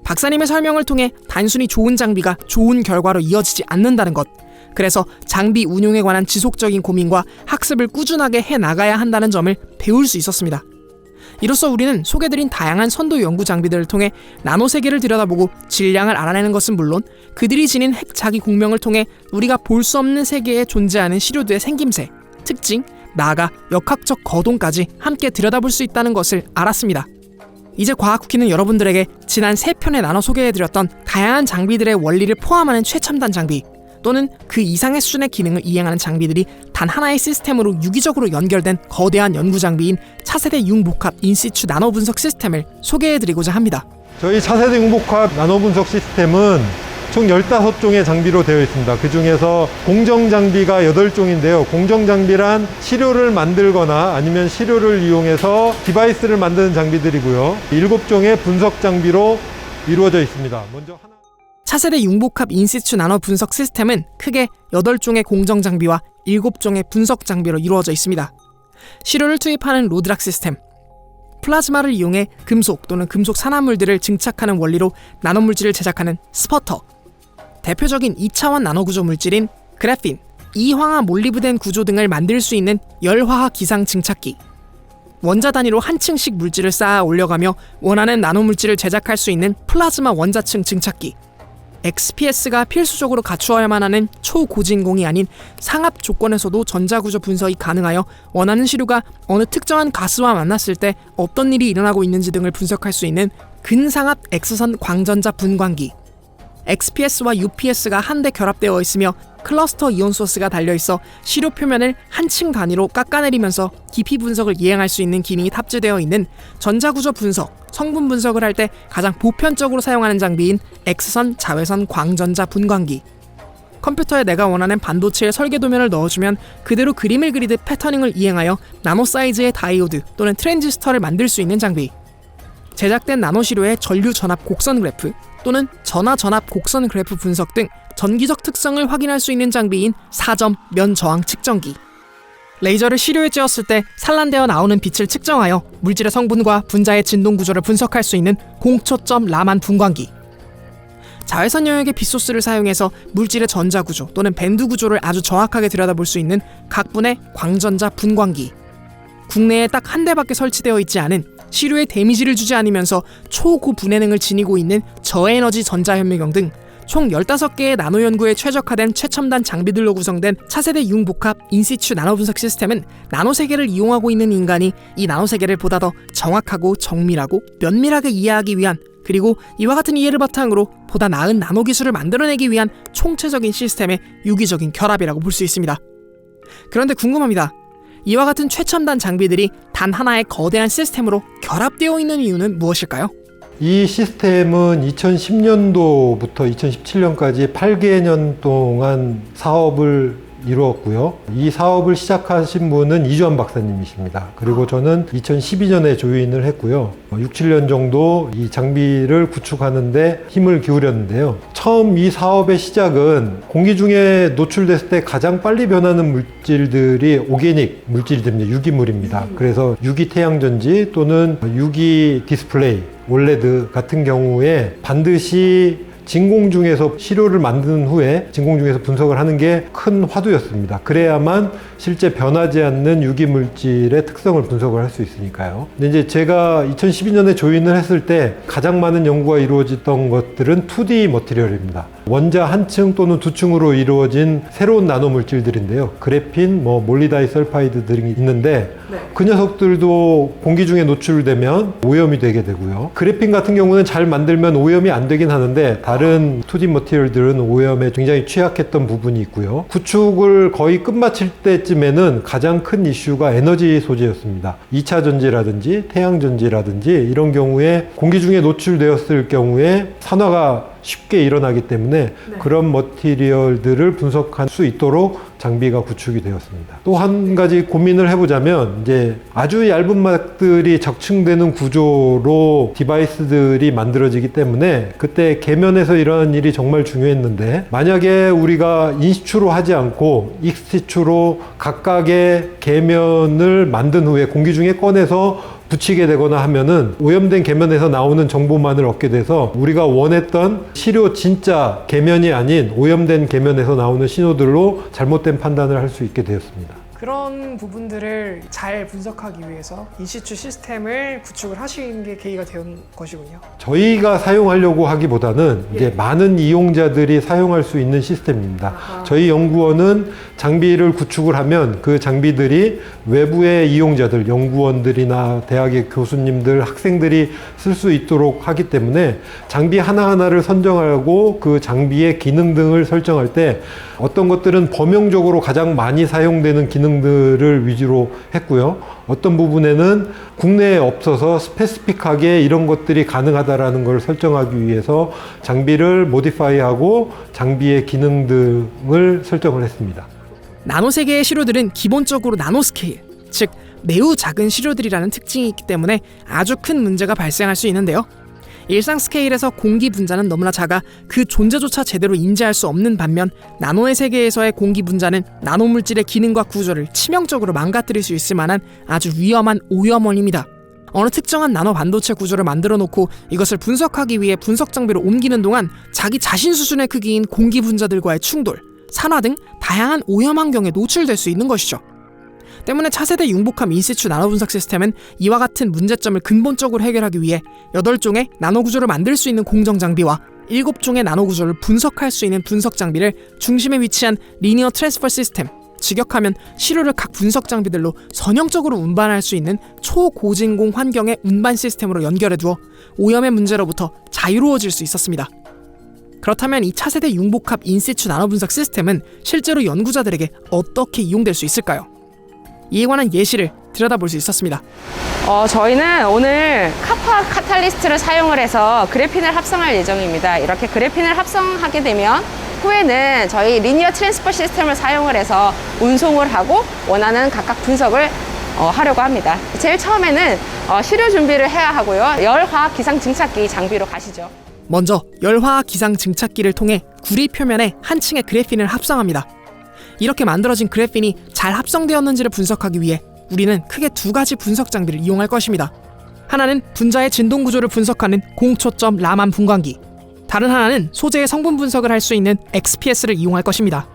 박사님의 설명을 통해 단순히 좋은 장비가 좋은 결과로 이어지지 않는다는 것. 그래서 장비 운용에 관한 지속적인 고민과 학습을 꾸준하게 해나가야 한다는 점을 배울 수 있었습니다. 이로써 우리는 소개드린 다양한 선도 연구 장비들을 통해 나노 세계를 들여다보고 질량을 알아내는 것은 물론 그들이 지닌 핵 자기 공명을 통해 우리가 볼 수 없는 세계에 존재하는 시료들의 생김새, 특징, 나아가 역학적 거동까지 함께 들여다볼 수 있다는 것을 알았습니다. 이제 과학쿠키는 여러분들에게 지난 3편에 나눠 소개해드렸던 다양한 장비들의 원리를 포함하는 최첨단 장비 또는 그 이상의 수준의 기능을 이행하는 장비들이 단 하나의 시스템으로 유기적으로 연결된 거대한 연구 장비인 차세대 융복합 인시추 나노 분석 시스템을 소개해드리고자 합니다. 저희 차세대 융복합 나노 분석 시스템은 총 15종의 장비로 되어 있습니다. 그 중에서 공정 장비가 8종인데요. 공정 장비란 시료를 만들거나 아니면 시료를 이용해서 디바이스를 만드는 장비들이고요. 7종의 분석 장비로 이루어져 있습니다. 먼저 하나. 차세대 융복합 인시추 나노 분석 시스템은 크게 8종의 공정 장비와 7종의 분석 장비로 이루어져 있습니다. 시료를 투입하는 로드락 시스템, 플라즈마를 이용해 금속 또는 금속 산화물들을 증착하는 원리로 나노물질을 제작하는 스퍼터, 대표적인 2차원 나노구조 물질인 그래핀, 이황화 몰리브덴 구조 등을 만들 수 있는 열화학 기상 증착기, 원자 단위로 한 층씩 물질을 쌓아 올려가며 원하는 나노물질을 제작할 수 있는 플라즈마 원자층 증착기, XPS가 필수적으로 갖추어야만 하는 초고진공이 아닌 상압 조건에서도 전자구조 분석이 가능하여 원하는 시료가 어느 특정한 가스와 만났을 때 어떤 일이 일어나고 있는지 등을 분석할 수 있는 근상압 X선 광전자 분광기, XPS와 UPS가 한데 결합되어 있으며 클러스터 이온 소스가 달려있어 시료 표면을 한 층 단위로 깎아내리면서 깊이 분석을 이행할 수 있는 기능이 탑재되어 있는 전자구조 분석, 성분 분석을 할 때 가장 보편적으로 사용하는 장비인 X선 자외선 광전자 분광기, 컴퓨터에 내가 원하는 반도체의 설계 도면을 넣어주면 그대로 그림을 그리듯 패터닝을 이행하여 나노 사이즈의 다이오드 또는 트랜지스터를 만들 수 있는 장비, 제작된 나노시료의 전류 전압 곡선 그래프 또는 전하 전압 곡선 그래프 분석 등 전기적 특성을 확인할 수 있는 장비인 4점 면 저항 측정기, 레이저를 시료에 쬐었을 때 산란되어 나오는 빛을 측정하여 물질의 성분과 분자의 진동 구조를 분석할 수 있는 공초점 라만 분광기, 자외선 영역의 빛소스를 사용해서 물질의 전자 구조 또는 밴드 구조를 아주 정확하게 들여다볼 수 있는 각분의 광전자 분광기, 국내에 딱 한 대밖에 설치되어 있지 않은 시료에 데미지를 주지 않으면서 초고분해능을 지니고 있는 저에너지 전자현미경 등 총 15개의 나노 연구에 최적화된 최첨단 장비들로 구성된 차세대 융복합 인시추 나노 분석 시스템은 나노 세계를 이용하고 있는 인간이 이 나노 세계를 보다 더 정확하고 정밀하고 면밀하게 이해하기 위한, 그리고 이와 같은 이해를 바탕으로 보다 나은 나노 기술을 만들어내기 위한 총체적인 시스템의 유기적인 결합이라고 볼 수 있습니다. 그런데 궁금합니다. 이와 같은 최첨단 장비들이 단 하나의 거대한 시스템으로 결합되어 있는 이유는 무엇일까요? 이 시스템은 2010년도부터 2017년까지 8개년 동안 사업을 이루었고요. 이 사업을 시작하신 분은 이주환 박사님이십니다. 그리고 저는 2012년에 조인을 했고요. 6, 7년 정도 이 장비를 구축하는데 힘을 기울였는데요. 처음 이 사업의 시작은 공기 중에 노출됐을 때 가장 빨리 변하는 물질들이 오게닉 물질이 됩니다. 유기물입니다. 그래서 유기 태양전지 또는 유기 디스플레이, 올레드 같은 경우에 반드시 진공 중에서 시료를 만든 후에 진공 중에서 분석을 하는 게 큰 화두였습니다. 그래야만 실제 변하지 않는 유기물질의 특성을 분석을 할 수 있으니까요. 근데 이제 제가 2012년에 조인을 했을 때 가장 많은 연구가 이루어졌던 것들은 2D 머티리얼입니다. 원자 한 층 또는 두 층으로 이루어진 새로운 나노 물질들인데요. 그래핀, 몰리다이설파이드 등이 있는데 그 녀석들도 공기 중에 노출되면 오염이 되게 되고요. 그래핀 같은 경우는 잘 만들면 오염이 안 되긴 하는데 다른 2D 머티리얼들은 오염에 굉장히 취약했던 부분이 있고요. 구축을 거의 끝마칠 때쯤에는 가장 큰 이슈가 에너지 소재였습니다. 2차 전지라든지 태양전지라든지 이런 경우에 공기 중에 노출되었을 경우에 산화가 쉽게 일어나기 때문에 그런 머티리얼들을 분석할 수 있도록 장비가 구축이 되었습니다. 또 한 가지 고민을 해보자면 이제 아주 얇은 막들이 적층되는 구조로 디바이스들이 만들어지기 때문에 그때 계면에서 일어나는 일이 정말 중요했는데, 만약에 우리가 인시추로 하지 않고 익스티추로 각각의 계면을 만든 후에 공기 중에 꺼내서 붙이게 되거나 하면은 오염된 계면에서 나오는 정보만을 얻게 돼서 우리가 원했던 시료 진짜 계면이 아닌 오염된 계면에서 나오는 신호들로 잘못된 판단을 할 수 있게 되었습니다. 그런 부분들을 잘 분석하기 위해서 인시추 시스템을 구축을 하신 게 계기가 된 것이군요. 저희가 사용하려고 하기보다는 이제 많은 이용자들이 사용할 수 있는 시스템입니다. 저희 연구원은 장비를 구축을 하면 그 장비들이 외부의 이용자들, 연구원들이나 대학의 교수님들, 학생들이 쓸 수 있도록 하기 때문에 장비 하나하나를 선정하고 그 장비의 기능 등을 설정할 때 어떤 것들은 범용적으로 가장 많이 사용되는 기능들을 위주로 했고요. 어떤 부분에는 국내에 없어서 스페시픽하게 이런 것들이 가능하다라는 걸 설정하기 위해서 장비를 모디파이하고 장비의 기능 등을 설정을 했습니다. 나노 세계의 시료들은 기본적으로 나노 스케일, 즉 매우 작은 시료들이라는 특징이 있기 때문에 아주 큰 문제가 발생할 수 있는데요. 일상 스케일에서 공기 분자는 너무나 작아 그 존재조차 제대로 인지할 수 없는 반면, 나노의 세계에서의 공기 분자는 나노 물질의 기능과 구조를 치명적으로 망가뜨릴 수 있을 만한 아주 위험한 오염원입니다. 어느 특정한 나노 반도체 구조를 만들어 놓고 이것을 분석하기 위해 분석 장비로 옮기는 동안 자기 자신 수준의 크기인 공기 분자들과의 충돌, 산화 등 다양한 오염 환경에 노출될 수 있는 것이죠. 때문에 차세대 융복합 인시추 나노 분석 시스템은 이와 같은 문제점을 근본적으로 해결하기 위해 8종의 나노 구조를 만들 수 있는 공정 장비와 7종의 나노 구조를 분석할 수 있는 분석 장비를 중심에 위치한 리니어 트랜스퍼 시스템, 직역하면 시료를 각 분석 장비들로 선형적으로 운반할 수 있는 초고진공 환경의 운반 시스템으로 연결해 두어 오염의 문제로부터 자유로워질 수 있었습니다. 그렇다면 이 차세대 융복합 인시추 나노 분석 시스템은 실제로 연구자들에게 어떻게 이용될 수 있을까요? 이에 관한 예시를 들여다볼 수 있었습니다. 저희는 오늘 카파 카탈리스트를 사용을 해서 그래핀을 합성할 예정입니다. 이렇게 그래핀을 합성하게 되면 후에는 저희 리니어 트랜스퍼 시스템을 사용을 해서 운송을 하고 원하는 각각 분석을 하려고 합니다. 제일 처음에는 시료 준비를 해야 하고요. 열화학 기상 증착기 장비로 가시죠. 먼저 열화학 기상 증착기를 통해 구리 표면에 한 층의 그래핀을 합성합니다. 이렇게 만들어진 그래핀이 잘 합성되었는지를 분석하기 위해 우리는 크게 2가지 분석 장비를 이용할 것입니다. 하나는 분자의 진동 구조를 분석하는 공초점 라만 분광기, 다른 하나는 소재의 성분 분석을 할 수 있는 XPS를 이용할 것입니다.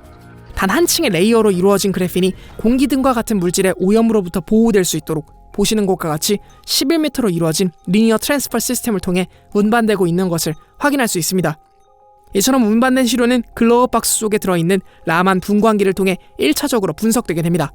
단 한 층의 레이어로 이루어진 그래핀이 공기 등과 같은 물질의 오염으로부터 보호될 수 있도록 보시는 것과 같이 11m로 이루어진 리니어 트랜스퍼 시스템을 통해 운반되고 있는 것을 확인할 수 있습니다. 이처럼 운반된 시료는 글로우 박스 속에 들어있는 라만 분광기를 통해 1차적으로 분석되게 됩니다.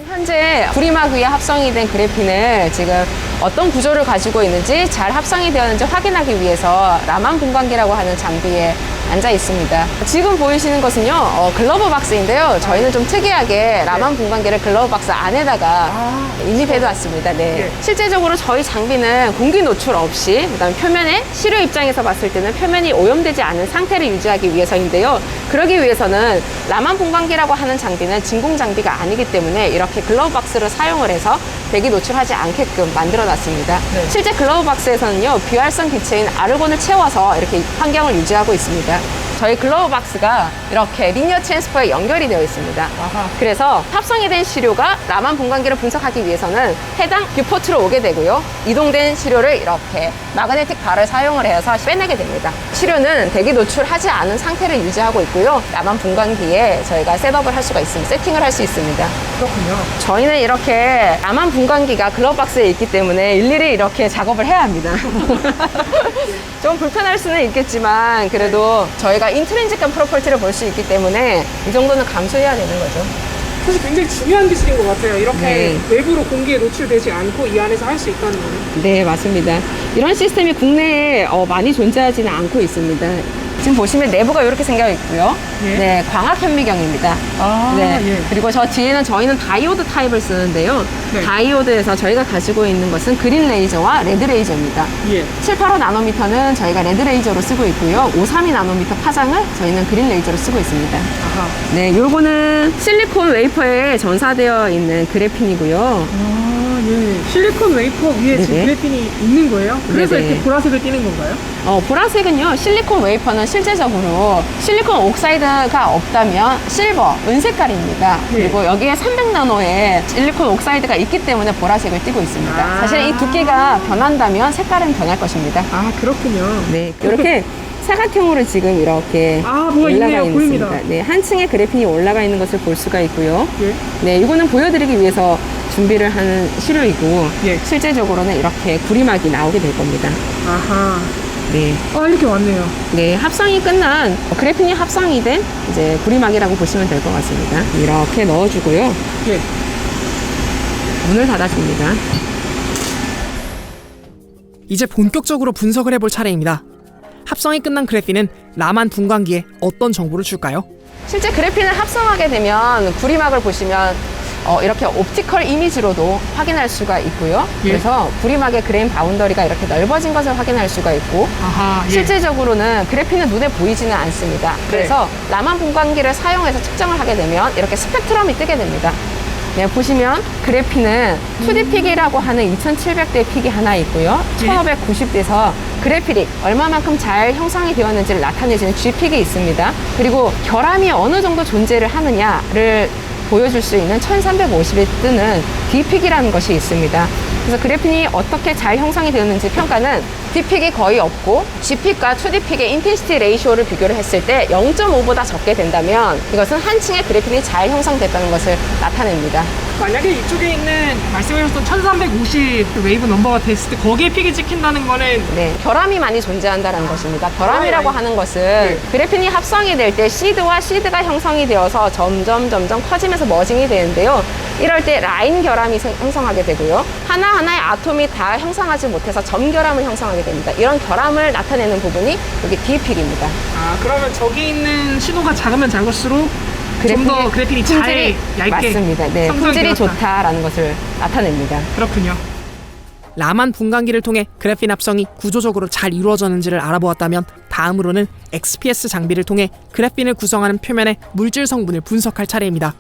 현재 구리막 위에 합성이 된 그래핀을 지금 어떤 구조를 가지고 있는지 잘 합성이 되었는지 확인하기 위해서 라만 분광기라고 하는 장비에 앉아 있습니다. 지금 보이시는 것은요 글러브 박스인데요. 저희는 좀 특이하게 라만 분광기를 글러브 박스 안에다가 인입해 놨습니다. 네. 실제적으로 저희 장비는 공기 노출 없이, 그다음에 표면에 시료 입장에서 봤을 때는 표면이 오염되지 않은 상태를 유지하기 위해서인데요. 그러기 위해서는 라만 분광기라고 하는 장비는 진공 장비가 아니기 때문에 이렇게 글러브 박스를 사용을 해서 대기 노출하지 않게끔 만들어 놨습니다. 네. 실제 글러브 박스에서는요 비활성 기체인 아르곤을 채워서 이렇게 환경을 유지하고 있습니다. 저희 글러브 박스가 이렇게 리니어 트랜스퍼에 연결이 되어 있습니다. 아하. 그래서 합성이 된 시료가 라만 분광기를 분석하기 위해서는 해당 뷰포트로 오게 되고요. 이동된 시료를 이렇게 마그네틱 바를 사용을 해서 빼내게 됩니다. 시료는 대기 노출하지 않은 상태를 유지하고 있고요. 라만 분광기에 저희가 셋업을 할 수가 있습니다. 세팅을 할 수 있습니다. 그렇군요. 저희는 이렇게 라만 분광기가 글러브 박스에 있기 때문에 일일이 이렇게 작업을 해야 합니다. 좀 불편할 수는 있겠지만 그래도 저희가 인트린직한 프로퍼티를 볼 수 있기 때문에 이 정도는 감수해야 되는 거죠. 사실 굉장히 중요한 기술인 것 같아요. 이렇게 네. 외부로 공기에 노출되지 않고 이 안에서 할 수 있다는 거는. 네, 맞습니다. 이런 시스템이 국내에 많이 존재하지는 않고 있습니다. 지금 보시면 내부가 이렇게 생겨 있고요. 예. 네, 광학 현미경입니다. 아, 네. 예. 그리고 저 뒤에는 저희는 다이오드 타입을 쓰는데요. 네. 다이오드에서 저희가 가지고 있는 것은 그린 레이저와 레드 레이저입니다. 예. 785 나노미터는 저희가 레드 레이저로 쓰고 있고요. 532 나노미터 파장을 저희는 그린 레이저로 쓰고 있습니다. 아하. 네, 요거는 실리콘 웨이퍼에 전사되어 있는 그래핀이고요. 아, 예. 실리콘 웨이퍼 위에 지금 네네. 그래핀이 있는 거예요? 그래서 네네. 이렇게 보라색을 띠는 건가요? 보라색은요, 실리콘 웨이퍼는 실제적으로 실리콘 옥사이드가 없다면 실버, 은색깔입니다. 네. 그리고 여기에 300나노의 실리콘 옥사이드가 있기 때문에 보라색을 띠고 있습니다. 아. 사실 이 두께가 변한다면 색깔은 변할 것입니다. 아, 그렇군요. 네, 이렇게 사각형으로 지금 이렇게 아, 뭐가 올라가 있네요. 있습니다. 보입니다. 네, 한 층에 그래핀이 올라가 있는 것을 볼 수가 있고요. 예. 네, 이거는 보여드리기 위해서 준비를 하는 시료이고 예. 실제적으로는 이렇게 구리막이 나오게 될 겁니다. 아하. 네. 아, 이렇게 왔네요. 네, 합성이 끝난 그래핀이 합성이 된 이제 구리막이라고 보시면 될 것 같습니다. 이렇게 넣어주고요. 예. 문을 닫아줍니다. 이제 본격적으로 분석을 해볼 차례입니다. 합성이 끝난 그래핀은 라만 분광기에 어떤 정보를 줄까요? 실제 그래핀을 합성하게 되면 구리막을 보시면 이렇게 옵티컬 이미지로도 확인할 수가 있고요. 예. 그래서 구리막의 그레인 바운더리가 이렇게 넓어진 것을 확인할 수가 있고 아하. 예. 실제적으로는 그래핀은 눈에 보이지는 않습니다. 그래서 라만 분광기를 사용해서 측정을 하게 되면 이렇게 스펙트럼이 뜨게 됩니다. 네, 보시면 그래핀은 2D 픽이라고 하는 2700대 픽이 하나 있고요. 1590대에서 그래픽이 얼마만큼 잘 형성이 되었는지를 나타내주는 G픽이 있습니다. 그리고 결함이 어느 정도 존재를 하느냐를 보여줄 수 있는 1350에 뜨는 D픽이라는 것이 있습니다. 그래서 그래핀이 어떻게 잘 형성이 되었는지 평가는 D픽이 거의 없고 G픽과 2D픽의 인텐시티 레이쇼를 비교를 했을 때 0.5보다 적게 된다면 이것은 한 층의 그래핀이 잘 형성됐다는 것을 나타냅니다. 만약에 이쪽에 있는 말씀하셨던 1350 웨이브 넘버가 됐을 때 거기에 픽이 찍힌다는 거는 네, 결함이 많이 존재한다는 것입니다. 결함이라고 하는 것은 그래핀이 합성이 될 때 시드와 시드가 형성이 되어서 점점 커지면서 머징이 되는데요. 이럴 때 라인 결함이 형성하게 되고요. 하나하나의 아톰이 다 형성하지 못해서 점 결함을 형성하게 됩니다. 이런 결함을 나타내는 부분이 여기 D픽입니다. 아, 그러면 저기 있는 신호가 작으면 작을수록 좀 더 그래핀이 잘 품질이 얇게 맞습니다. 네, 성장이 품질이 되었다. 좋다라는 것을 나타냅니다. 그렇군요. 라만 분광기를 통해 그래핀 합성이 구조적으로 잘 이루어졌는지를 알아보았다면 다음으로는 XPS 장비를 통해 그래핀을 구성하는 표면의 물질 성분을 분석할 차례입니다.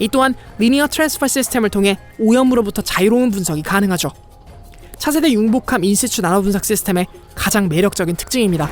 이 또한 리니어 트랜스퍼 시스템을 통해 오염으로부터 자유로운 분석이 가능하죠. 차세대 융복합 인시추 나노 분석 시스템의 가장 매력적인 특징입니다.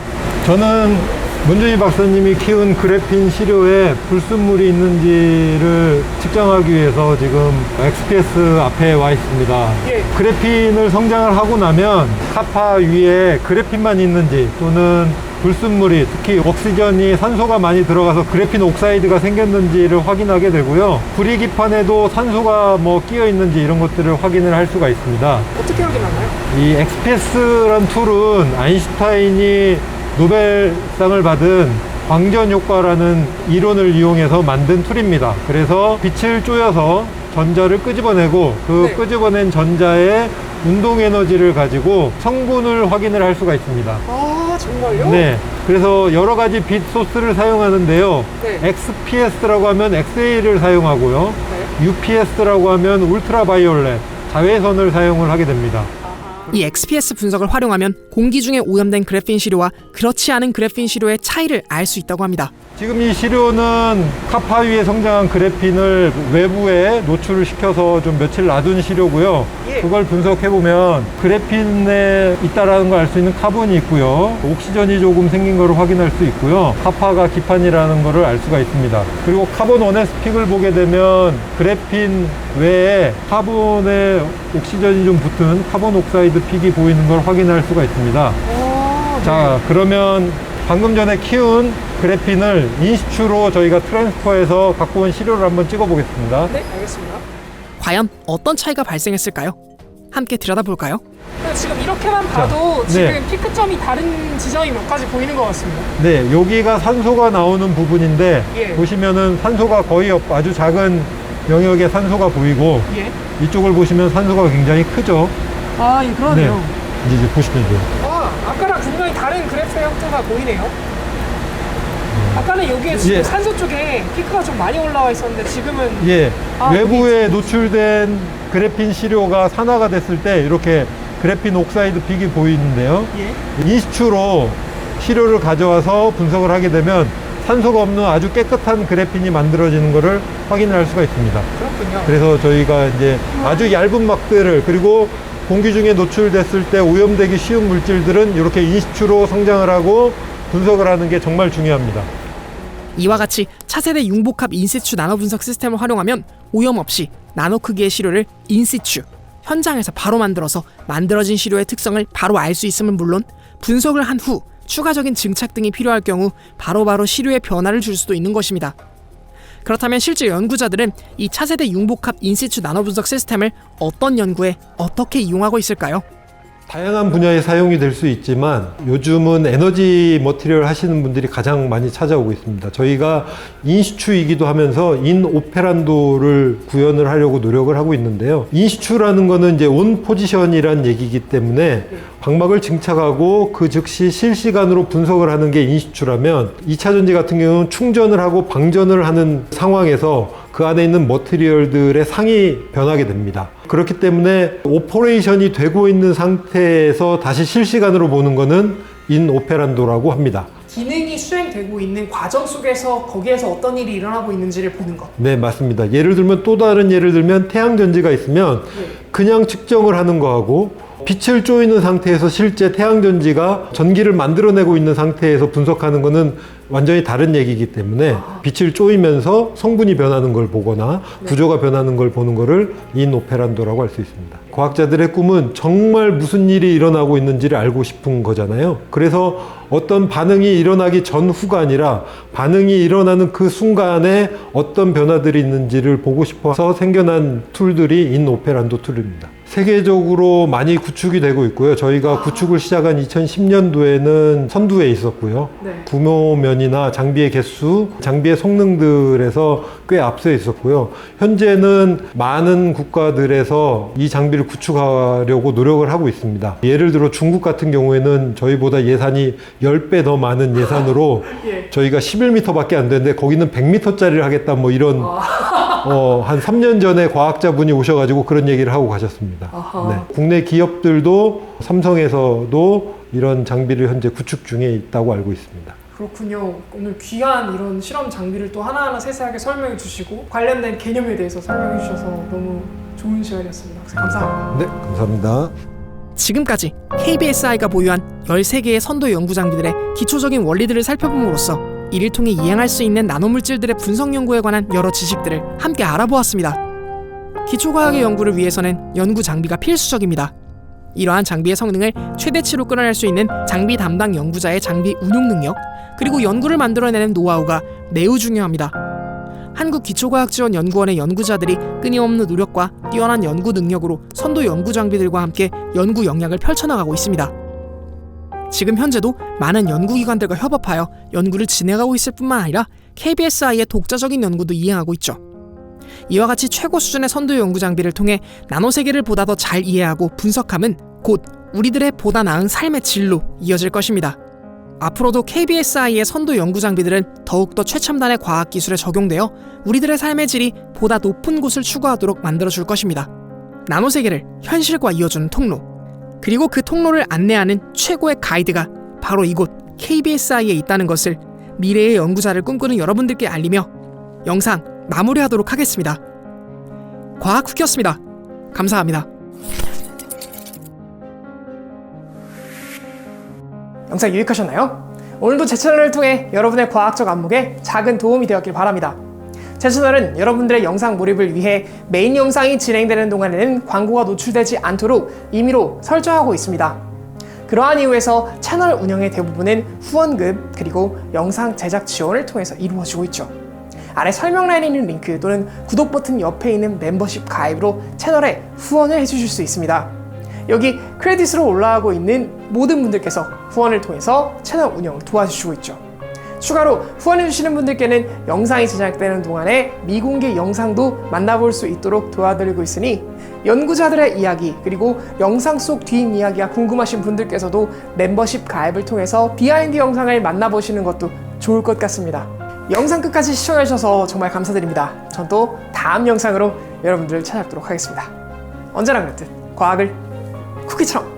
저는 문준희 박사님이 키운 그래핀 시료에 불순물이 있는지를 측정하기 위해서 지금 XPS 앞에 와 있습니다. 예. 그래핀을 성장을 하고 나면 카파 위에 그래핀만 있는지 또는 불순물이 특히 옥시전이 산소가 많이 들어가서 그래핀 옥사이드가 생겼는지를 확인하게 되고요. 구리기판에도 산소가 뭐 끼어 있는지 이런 것들을 확인을 할 수가 있습니다. 어떻게 확인하나요? 이 XPS란 툴은 아인슈타인이 노벨상을 받은 광전 효과라는 이론을 이용해서 만든 툴입니다. 그래서 빛을 쪼여서 전자를 끄집어내고 그 네. 끄집어낸 전자의 운동 에너지를 가지고 성분을 확인을 할 수가 있습니다. 아, 정말요? 네. 그래서 여러 가지 빛 소스를 사용하는데요. 네. XPS라고 하면 엑스레이를 사용하고요. 네. UPS라고 하면 울트라바이올렛, 자외선을 사용을 하게 됩니다. 이 XPS 분석을 활용하면 공기 중에 오염된 그래핀 시료와 그렇지 않은 그래핀 시료의 차이를 알 수 있다고 합니다. 지금 이 시료는 카파 위에 성장한 그래핀을 외부에 노출을 시켜서 좀 며칠 놔둔 시료고요. 예. 그걸 분석해보면 그래핀에 있다라는 걸 알 수 있는 카본이 있고요. 옥시전이 조금 생긴 걸 확인할 수 있고요. 카파가 기판이라는 걸 알 수가 있습니다. 그리고 카본 원에스 픽을 보게 되면 그래핀 외에 카본에 옥시전이 좀 붙은 카본 옥사이드 픽이 보이는 걸 확인할 수가 있습니다. 자, 그러면 방금 전에 키운 그래핀을 인시추로 저희가 트랜스퍼해서 갖고 온 시료를 한번 찍어 보겠습니다. 네, 알겠습니다. 과연 어떤 차이가 발생했을까요? 함께 들여다볼까요? 지금 이렇게만 봐도 자, 지금 네. 피크점이 다른 지점이 몇 가지 보이는 것 같습니다. 네, 여기가 산소가 나오는 부분인데 예. 보시면은 산소가 거의 없고 아주 작은 영역에 산소가 보이고 예. 이쪽을 보시면 산소가 굉장히 크죠. 아, 예, 그러네요. 이제 보시면 돼요. 아, 아까랑 분명히 다른 그래프의 형태가 보이네요. 아까는 여기에 지금 예. 산소 쪽에 피크가 좀 많이 올라와 있었는데 지금은 예, 아, 외부에 노출된 그래핀 시료가 산화가 됐을 때 이렇게 그래핀 옥사이드 픽이 보이는데요. 예. 인시추로 시료를 가져와서 분석을 하게 되면 산소가 없는 아주 깨끗한 그래핀이 만들어지는 것을 확인할 수가 있습니다. 그렇군요. 그래서 저희가 이제 아주 얇은 막들을 그리고 공기 중에 노출됐을 때 오염되기 쉬운 물질들은 이렇게 인시추로 성장을 하고 분석을 하는 게 정말 중요합니다. 이와 같이 차세대 융복합 인시추 나노 분석 시스템을 활용하면 오염 없이 나노 크기의 시료를 인시추 현장에서 바로 만들어서 만들어진 시료의 특성을 바로 알 수 있음은 물론 분석을 한 후 추가적인 증착 등이 필요할 경우 바로바로 시료에 변화를 줄 수도 있는 것입니다. 그렇다면 실제 연구자들은 이 차세대 융복합 인시추 나노 분석 시스템을 어떤 연구에 어떻게 이용하고 있을까요? 다양한 분야에 사용이 될 수 있지만 요즘은 에너지 머티리얼 하시는 분들이 가장 많이 찾아오고 있습니다. 저희가 인시추이기도 하면서 인오페란도를 구현을 하려고 노력을 하고 있는데요. 인시추라는 거는 이제 온 포지션이란 얘기이기 때문에 방막을 증착하고 그 즉시 실시간으로 분석을 하는 게 인시추라면 2차 전지 같은 경우는 충전을 하고 방전을 하는 상황에서 그 안에 있는 머티리얼들의 상이 변하게 됩니다. 그렇기 때문에 오퍼레이션이 되고 있는 상태에서 다시 실시간으로 보는 거는 인오페란도라고 합니다. 기능이 수행되고 있는 과정 속에서 거기에서 어떤 일이 일어나고 있는지를 보는 것. 네, 맞습니다. 예를 들면 또 다른 예를 들면 태양전지가 있으면 그냥 측정을 하는 거하고 빛을 쪼이는 상태에서 실제 태양전지가 전기를 만들어내고 있는 상태에서 분석하는 거는 완전히 다른 얘기이기 때문에 빛을 쪼이면서 성분이 변하는 걸 보거나 구조가 변하는 걸 보는 거를 인오페란도라고 할 수 있습니다. 과학자들의 꿈은 정말 무슨 일이 일어나고 있는지를 알고 싶은 거잖아요. 그래서 어떤 반응이 일어나기 전후가 아니라 반응이 일어나는 그 순간에 어떤 변화들이 있는지를 보고 싶어서 생겨난 툴들이 인오페란도 툴입니다. 세계적으로 많이 구축이 되고 있고요. 저희가 구축을 시작한 2010년도에는 선두에 있었고요. 네. 규모면이나 장비의 개수, 장비의 성능들에서 꽤 앞서 있었고요. 현재는 많은 국가들에서 이 장비를 구축하려고 노력을 하고 있습니다. 예를 들어 중국 같은 경우에는 저희보다 예산이 10배 더 많은 예산으로 저희가 11m밖에 안 되는데 거기는 100m짜리를 하겠다 뭐 이런 한 3년 전에 과학자분이 오셔가지고 그런 얘기를 하고 가셨습니다. 네. 국내 기업들도 삼성에서도 이런 장비를 현재 구축 중에 있다고 알고 있습니다. 그렇군요. 오늘 귀한 이런 실험 장비를 또 하나하나 세세하게 설명해 주시고 관련된 개념에 대해서 설명해 주셔서 너무 좋은 시간이었습니다. 감사합니다. 네, 감사합니다. 지금까지 KBSI가 보유한 13개의 선도 연구 장비들의 기초적인 원리들을 살펴봄으로써 이를 통해 이행할 수 있는 나노물질들의 분석 연구에 관한 여러 지식들을 함께 알아보았습니다. 기초과학의 연구를 위해서는 연구 장비가 필수적입니다. 이러한 장비의 성능을 최대치로 끌어낼 수 있는 장비 담당 연구자의 장비 운용 능력, 그리고 연구를 만들어내는 노하우가 매우 중요합니다. 한국기초과학지원연구원의 연구자들이 끊임없는 노력과 뛰어난 연구 능력으로 선도 연구 장비들과 함께 연구 역량을 펼쳐나가고 있습니다. 지금 현재도 많은 연구기관들과 협업하여 연구를 진행하고 있을 뿐만 아니라 KBSI의 독자적인 연구도 이행하고 있죠. 이와 같이 최고 수준의 선도 연구 장비를 통해 나노세계를 보다 더 잘 이해하고 분석함은 곧 우리들의 보다 나은 삶의 질로 이어질 것입니다. 앞으로도 KBSI의 선도 연구 장비들은 더욱더 최첨단의 과학기술에 적용되어 우리들의 삶의 질이 보다 높은 곳을 추구하도록 만들어줄 것입니다. 나노세계를 현실과 이어주는 통로, 그리고 그 통로를 안내하는 최고의 가이드가 바로 이곳 KBSI에 있다는 것을 미래의 연구자를 꿈꾸는 여러분들께 알리며 영상 마무리하도록 하겠습니다. 과학후기였습니다. 감사합니다. 영상 유익하셨나요? 오늘도 제 채널을 통해 여러분의 과학적 안목에 작은 도움이 되었길 바랍니다. 제 채널은 여러분들의 영상 몰입을 위해 메인 영상이 진행되는 동안에는 광고가 노출되지 않도록 임의로 설정하고 있습니다. 그러한 이유에서 채널 운영의 대부분은 후원금 그리고 영상 제작 지원을 통해서 이루어지고 있죠. 아래 설명란에 있는 링크 또는 구독 버튼 옆에 있는 멤버십 가입으로 채널에 후원을 해주실 수 있습니다. 여기 크레딧으로 올라가고 있는 모든 분들께서 후원을 통해서 채널 운영을 도와주시고 있죠. 추가로 후원해주시는 분들께는 영상이 제작되는 동안에 미공개 영상도 만나볼 수 있도록 도와드리고 있으니 연구자들의 이야기 그리고 영상 속 뒷이야기가 궁금하신 분들께서도 멤버십 가입을 통해서 비하인드 영상을 만나보시는 것도 좋을 것 같습니다. 영상 끝까지 시청해주셔서 정말 감사드립니다. 전 또 다음 영상으로 여러분들을 찾아뵙도록 하겠습니다. 언제나 그랬듯 과학을 쿠키처럼